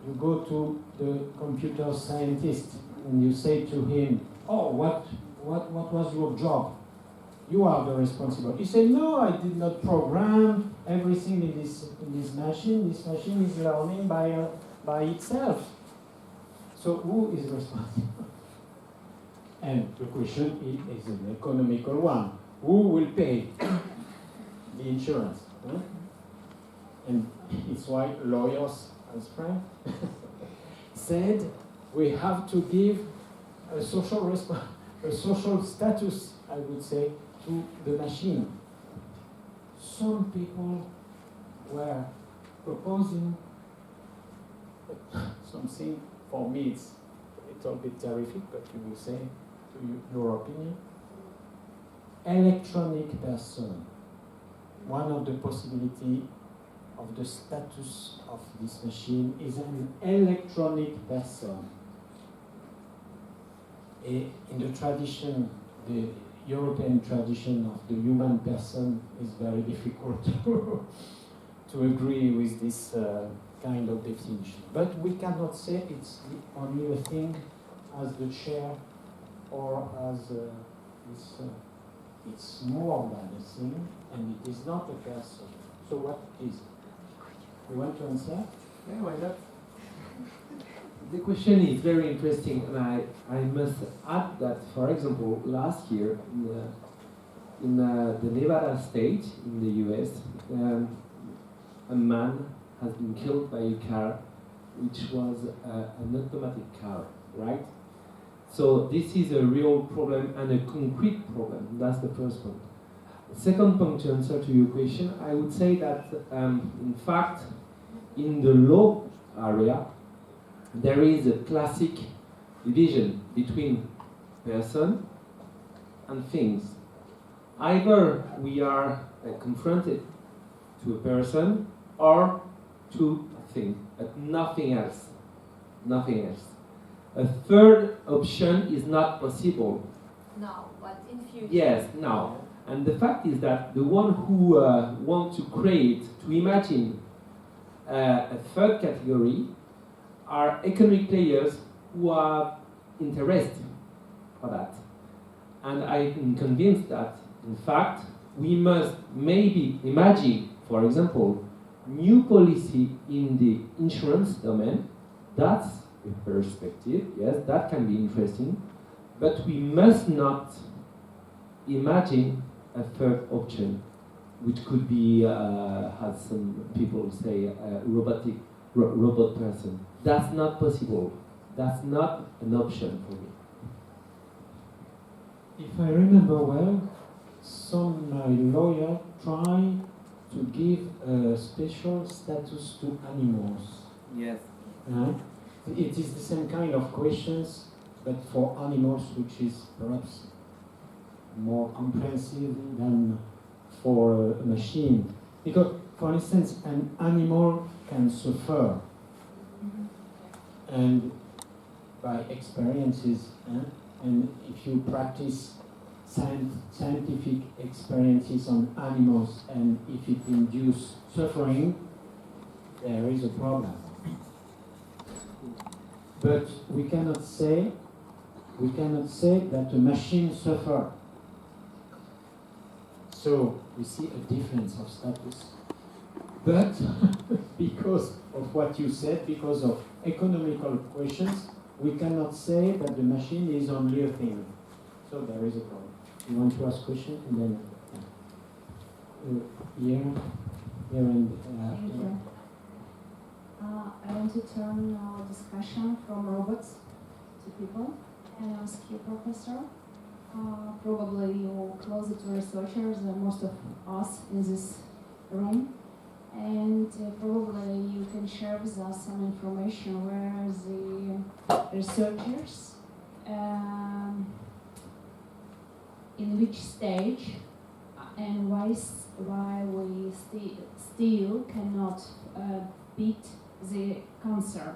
You go to the computer scientist and you say to him, oh, what was your job? You are the responsible. He said, no, I did not program everything in this machine. This machine is learning by itself. So who is responsible? And the question is an economical one. Who will pay the insurance? Huh? And it's why lawyers, as Frank said, we have to give a social status, I would say, to the machine. Some people were proposing something, for me it's a little bit terrific, but you will say to your opinion. Electronic person. One of the possibilities of the status of this machine is an electronic person. In the tradition, the European tradition of the human person is very difficult to agree with this kind of definition. But we cannot say it's the only thing as the chair or as it's more than a thing, and it is not a person. So what is it? You want to answer? Yeah, why not? The question is very interesting, and I must add that, for example, last year in the Nevada state in the US, a man has been killed by a car, which was an automatic car, right? So this is a real problem and a concrete problem. That's the first point. The second point, to answer to your question, I would say that, in fact, in the law area, there is a classic division between person and things. Either we are confronted to a person or to a thing, but nothing else. Nothing else. A third option is not possible. Now, but in future. Yes, now. And the fact is that the one who want to create, to imagine a third category are economic players who are interested for that. And I'm convinced that, in fact, we must maybe imagine, for example, new policy in the insurance domain. That's a perspective, yes, that can be interesting, but we must not imagine a third option, which could be, as some people say, a robot person. That's not possible. That's not an option for me. If I remember well, some lawyer try to give a special status to animals. Yes. It is the same kind of questions, but for animals, which is perhaps more comprehensive than for a machine. Because, for instance, an animal can suffer, and by experiences, and if you practice scientific experiences on animals, and if it induces suffering, there is a problem. But we cannot say that a machine suffers. So we see a difference of status. But because of what you said, because of economical questions, we cannot say that the machine is only a thing. So there is a problem. You want to ask a question? And then here and Thank you. I want to turn our discussion from robots to people and ask you, Professor. Probably you're closer to researchers than most of us in this room, and probably you can share with us some information where the researchers, in which stage, and why we still cannot beat the cancer.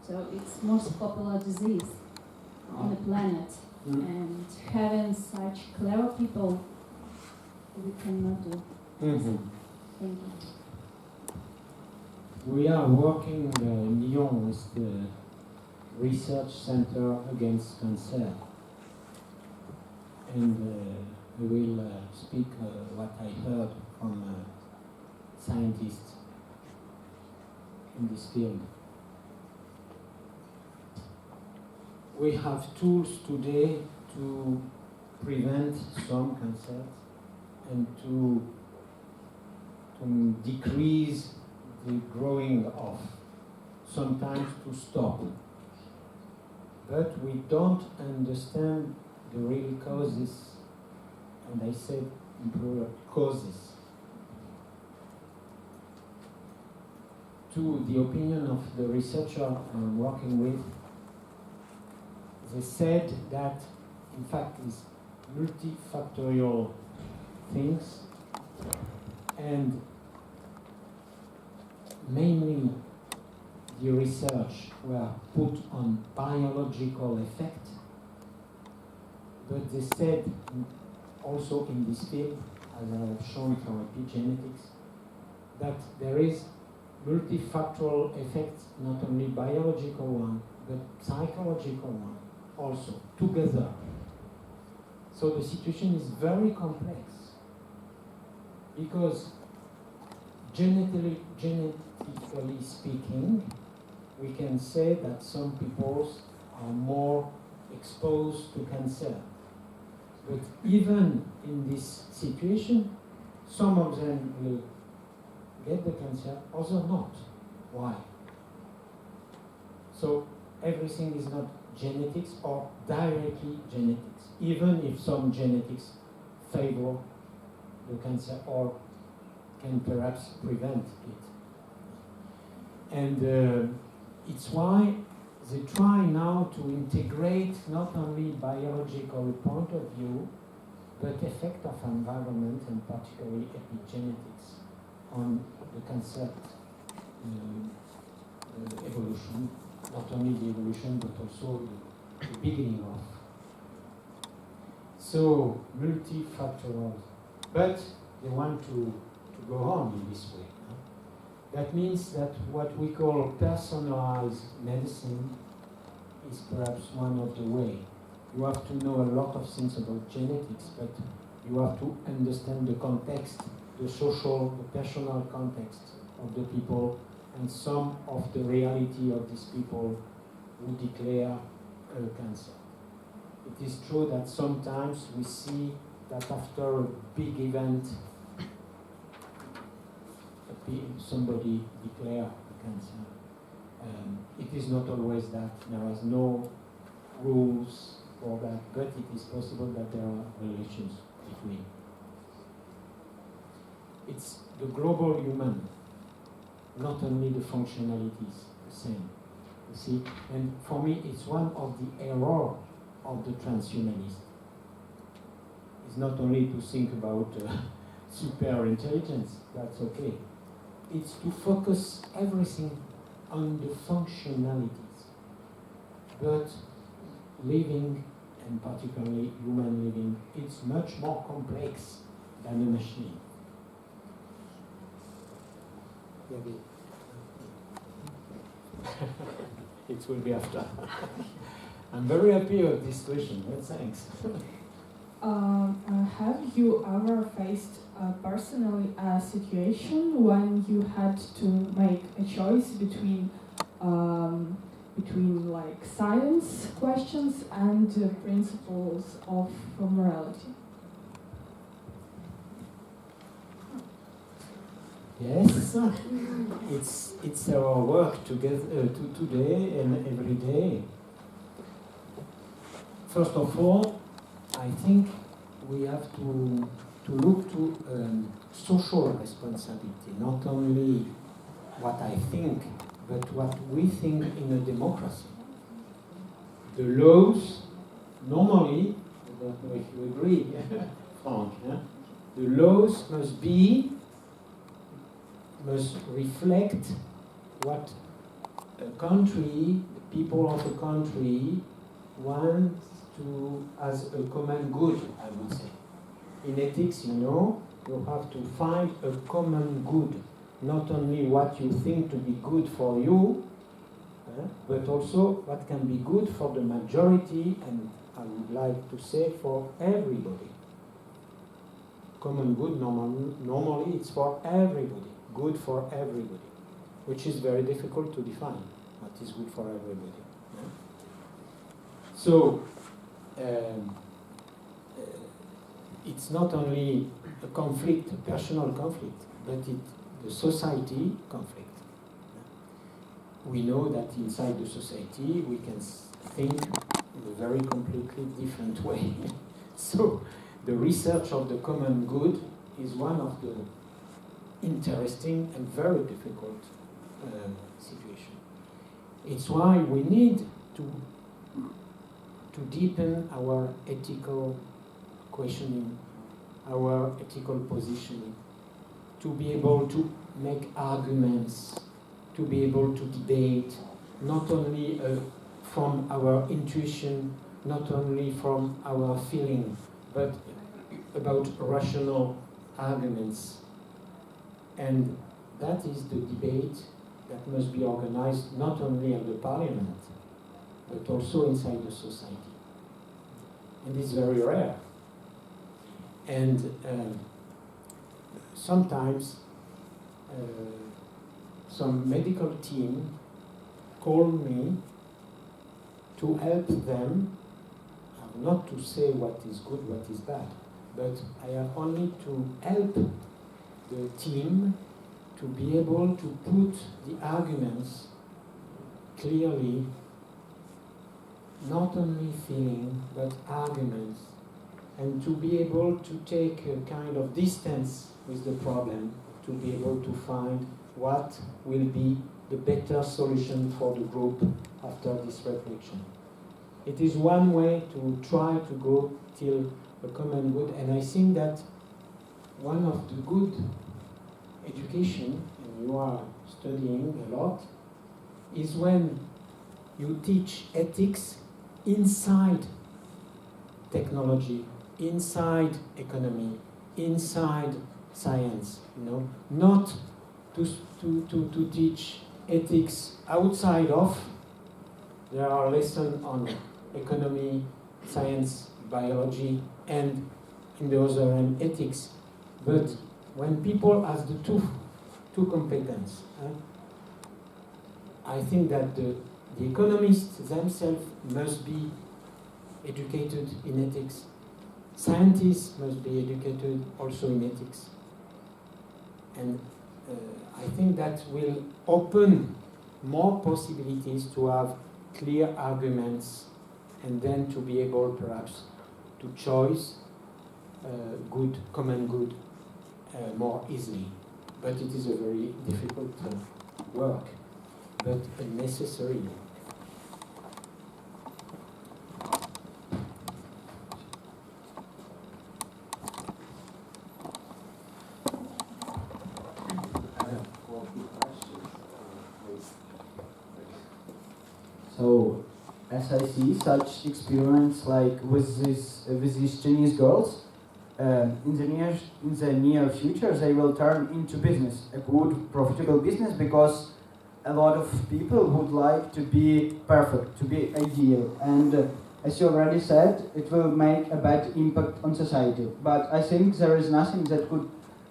So it's most popular disease on the planet, and having such clever people, we cannot do. Thank you. We are working in Lyon with the Research Center Against Cancer. And I will speak what I heard from scientists in this field. We have tools today to prevent some cancers and to decrease the growing of, sometimes to stop. But we don't understand the real causes, and I said in plural, causes. To the opinion of the researcher I'm working with, they said that in fact it's multifactorial things, and mainly the research were put on biological effect, but they said also in this field, as I have shown from epigenetics, that there is multifactorial effects, not only biological one, but psychological one also, together. So the situation is very complex, because genetically speaking, we can say that some people are more exposed to cancer. But even in this situation, some of them will get the cancer, others not. Why? So everything is not genetics or directly genetics, even if some genetics favor the cancer or can perhaps prevent it. And it's why they try now to integrate not only biological point of view, but effect of environment and particularly epigenetics on the cancer evolution, not only the evolution but also the beginning of. So multifactorial, but they want to go on in this way. That means that what we call personalized medicine is perhaps one of the way. You have to know a lot of things about genetics, but you have to understand the context, the social, the personal context of the people, and some of the reality of these people who declare cancer. It is true that sometimes we see that after a big event, somebody declare cancer. It is not always that. There is no rules for that, but it is possible that there are relations between. It's the global human, not only the functionalities, the same. You see, and for me, it's one of the errors of the transhumanists. It's not only to think about super intelligence, that's okay. It's to focus everything on the functionalities. But living, and particularly human living, it's much more complex than a machine. It will be after. I'm very happy with this question, but thanks. Have you ever faced personally a situation when you had to make a choice between like science questions and principles of morality? Yes, it's our work together today and every day. First of all, I think we have to look to social responsibility, not only what I think, but what we think in a democracy. The laws, normally, I don't know if you agree, Frank, the laws must reflect what a country, the people of a country want to as a common good, I would say. In ethics, you have to find a common good, not only what you think to be good for you, but also what can be good for the majority, and I would like to say for everybody. common good normally it's for everybody, good for everybody, which is very difficult to define what is good for everybody. Yeah? So it's not only a conflict, a personal conflict, but the society conflict. We know that inside the society we can think in a very completely different way. So the research of the common good is one of the interesting and very difficult situation. It's why we need to deepen our ethical questioning, our ethical positioning, to be able to make arguments, to be able to debate, not only from our intuition, not only from our feeling, but about rational arguments. And that is the debate that must be organized not only at the parliament, but also inside the society. And it's very rare. And sometimes some medical team call me to help them, not to say what is good, what is bad, but I have only to help the team to be able to put the arguments clearly, not only feeling, but arguments, and to be able to take a kind of distance with the problem, to be able to find what will be the better solution for the group after this reflection. It is one way to try to go till a common good, and I think that one of the good education, and you are studying a lot, is when you teach ethics inside technology, inside economy, inside science, not to teach ethics outside of. There are lessons on economy, science, biology, and in the other end, ethics. But when people have the two competence, I think that the economists themselves must be educated in ethics. Scientists must be educated also in ethics. And I think that will open more possibilities to have clear arguments and then to be able perhaps to choose good, common good more easily. But it is a very difficult work, but necessary. So, as I see such experience like with these Chinese girls, in the near future they will turn into business, a good profitable business, because a lot of people would like to be perfect, to be ideal, and as you already said, it will make a bad impact on society. But I think there is nothing that could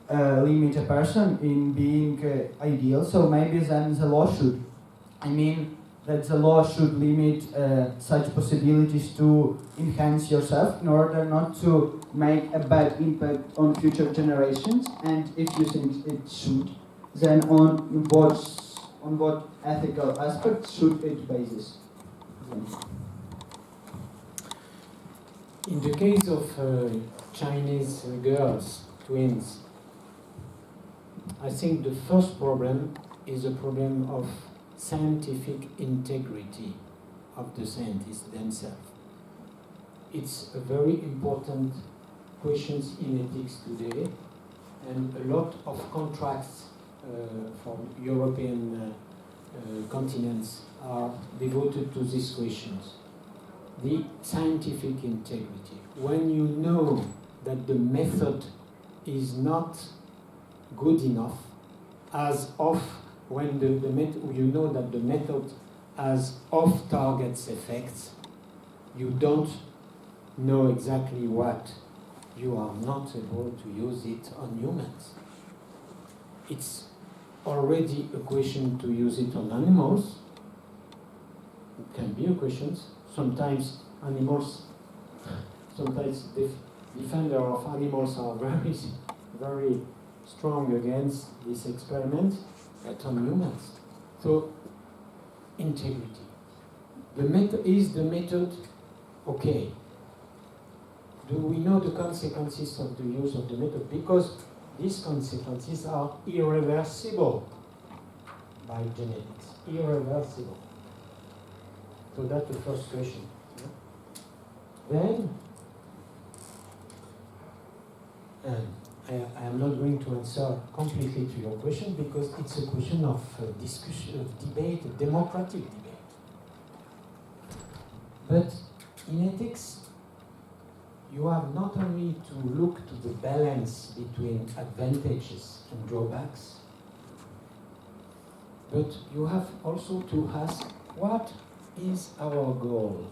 limit a person in being ideal, so maybe then the law should. I mean, that the law should limit such possibilities to enhance yourself in order not to make a bad impact on future generations. And if you think it should, then on what ethical aspects should it basis? In the case of Chinese girls, twins, I think the first problem is a problem of scientific integrity of the scientists themselves. It's a very important question in ethics today, and a lot of contracts from European continents are devoted to these questions. The scientific integrity. When you know that the method is not good enough, as of when you know that the method has off-target effects, you don't know exactly what you are not able to use it on humans. It's already a question to use it on animals. It can be a question. Sometimes animals, sometimes defender of animals are very strong against this experiment, but on humans. So, integrity. Is the method okay? Do we know the consequences of the use of the method? Because these consequences are irreversible by genetics. Irreversible. So that's the first question. Then, I am not going to answer completely to your question because it's a question of discussion, of debate, a democratic debate. But in ethics, you have not only to look to the balance between advantages and drawbacks, but you have also to ask, what is our goal?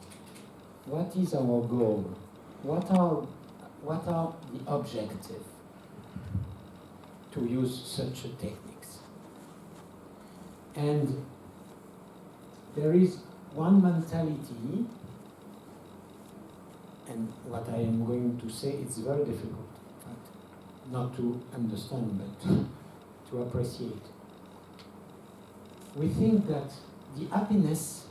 What is our goal? What are the objectives to use such techniques? And there is one mentality, and what I am going to say is very difficult, right? Not to understand, but to appreciate. We think that the happiness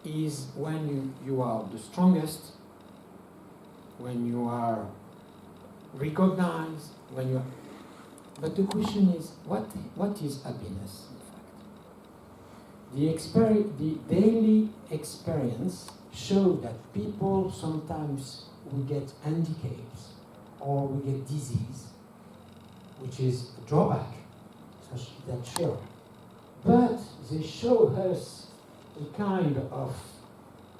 is when you are the strongest, when you are recognized, when you are... But the question is, what is happiness, in fact? The daily experience show that people sometimes will get handicaps or will get disease, which is a drawback, so that's sure. But they show us a kind of,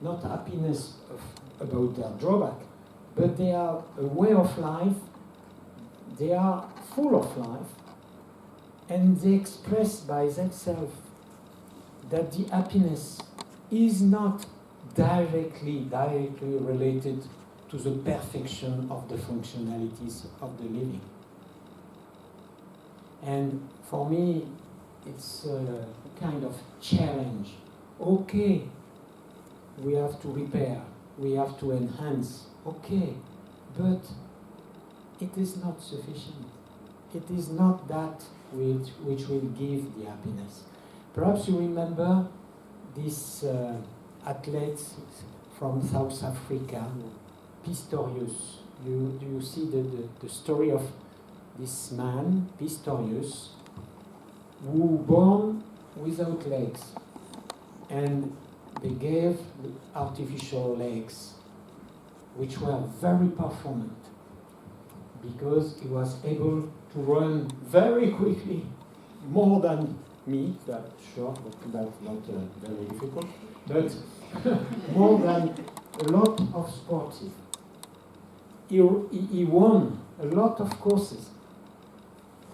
not happiness about their drawback, but they are a way of life, they are full of life, and they express by themselves that the happiness is not directly related to the perfection of the functionalities of the living. And for me, it's a kind of challenge. Okay, we have to repair, we have to enhance, okay, but it is not sufficient. It is not that which will give the happiness. Perhaps you remember this athlete from South Africa, Pistorius. You see the story of this man, Pistorius, who born without legs. And they gave artificial legs, which were very performant, because he was able to run very quickly, more than me, that's sure, but that's not very difficult, but more than a lot of sports. He won a lot of courses,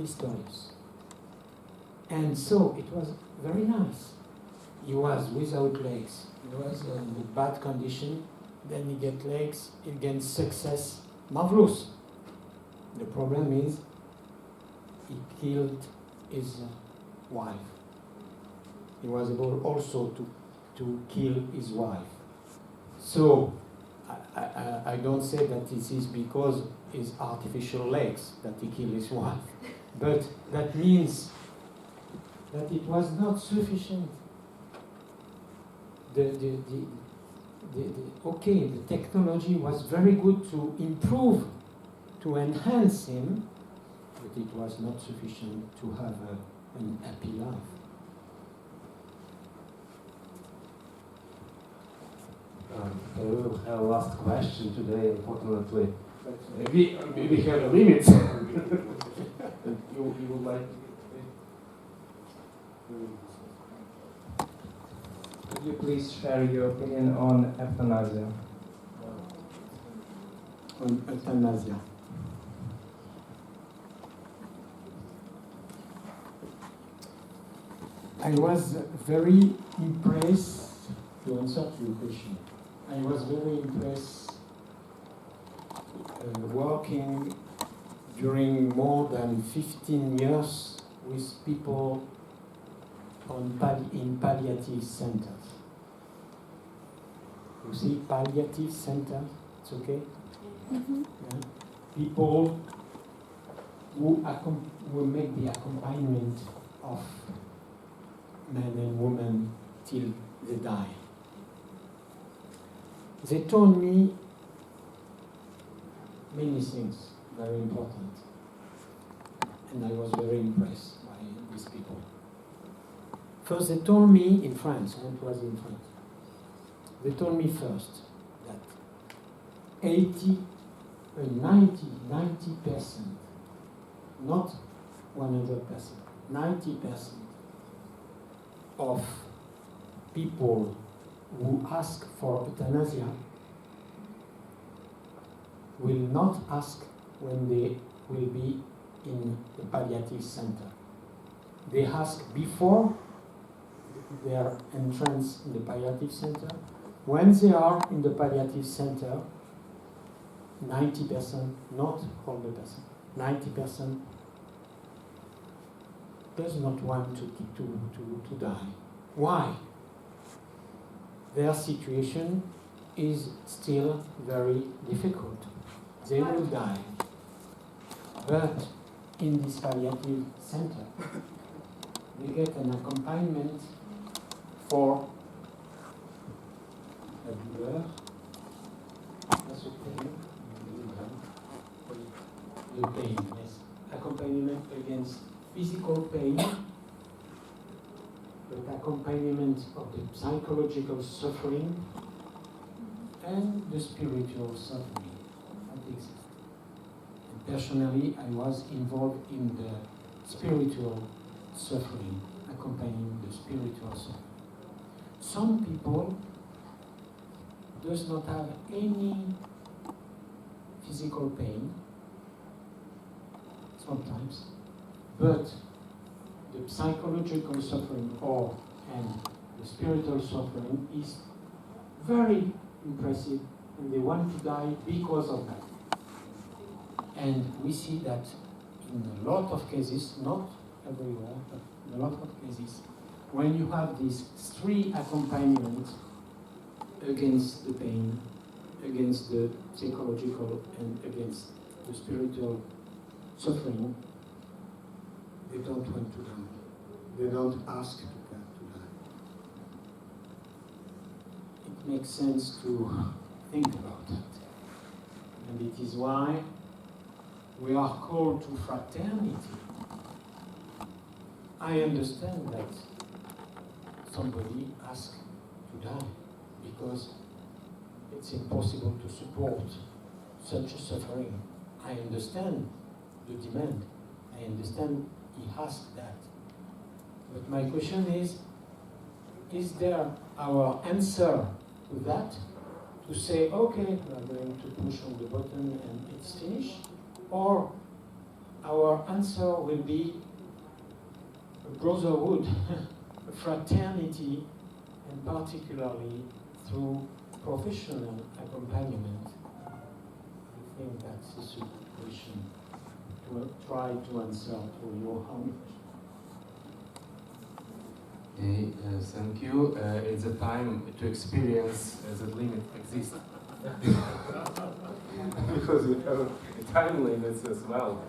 Pistorius. And so it was very nice. He was without legs. He was in a bad condition. Then he get legs. He gains success. Marvelous. The problem is he killed his wife. He was able also to kill his wife. So I don't say that this is because his artificial legs that he killed his wife. But that means that it was not sufficient. The technology was very good to improve, to enhance him, but it was not sufficient to have an happy life. We will have a last question today, unfortunately. We have a limit. You would like Could you please share your opinion on euthanasia? On euthanasia. I was very impressed, to answer to your question, I was very impressed working during more than 15 years with people in palliative centers. You see, palliative centers, it's okay? Mm-hmm. Yeah. People who make the accompaniment of men and women till they die. They told me many things, very important, and I was very impressed by these people. First, they told me in France, when it was in France, they told me first that 90%, not 100%, 90% of people who ask for euthanasia will not ask when they will be in the palliative center. They ask before their entrance in the palliative center. When they are in the palliative center, 90%, not 100%, 90% does not want to die. Why? Their situation is still very difficult. They will die. But in this palliative center, they get an accompaniment for a douleur, the pain, yes. Accompaniment against physical pain, but accompaniment of the psychological suffering and the spiritual suffering that exists. And personally, I was involved in the spiritual suffering, accompanying the spiritual suffering. Some people does not have any physical pain, sometimes, but the psychological suffering and the spiritual suffering is very impressive, and they want to die because of that. And we see that in a lot of cases, not everywhere, but in a lot of cases, when you have these three accompaniments against the pain, against the psychological, and against the spiritual suffering, they don't want to die. They don't ask to die. It makes sense to think about that. And it is why we are called to fraternity. I understand that somebody asks to die because it's impossible to support such a suffering. I understand the demand. I understand he asked that. But my question is there our answer to that? To say, okay, we are going to push on the button and it's finished? Or our answer will be a brotherhood, a fraternity, and particularly through professional accompaniment? I think that's the situation to try to answer to your own question. Thank you. It's a time to experience that limit exists. Because we have time limits as well.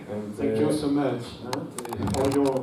And, thank you so much for your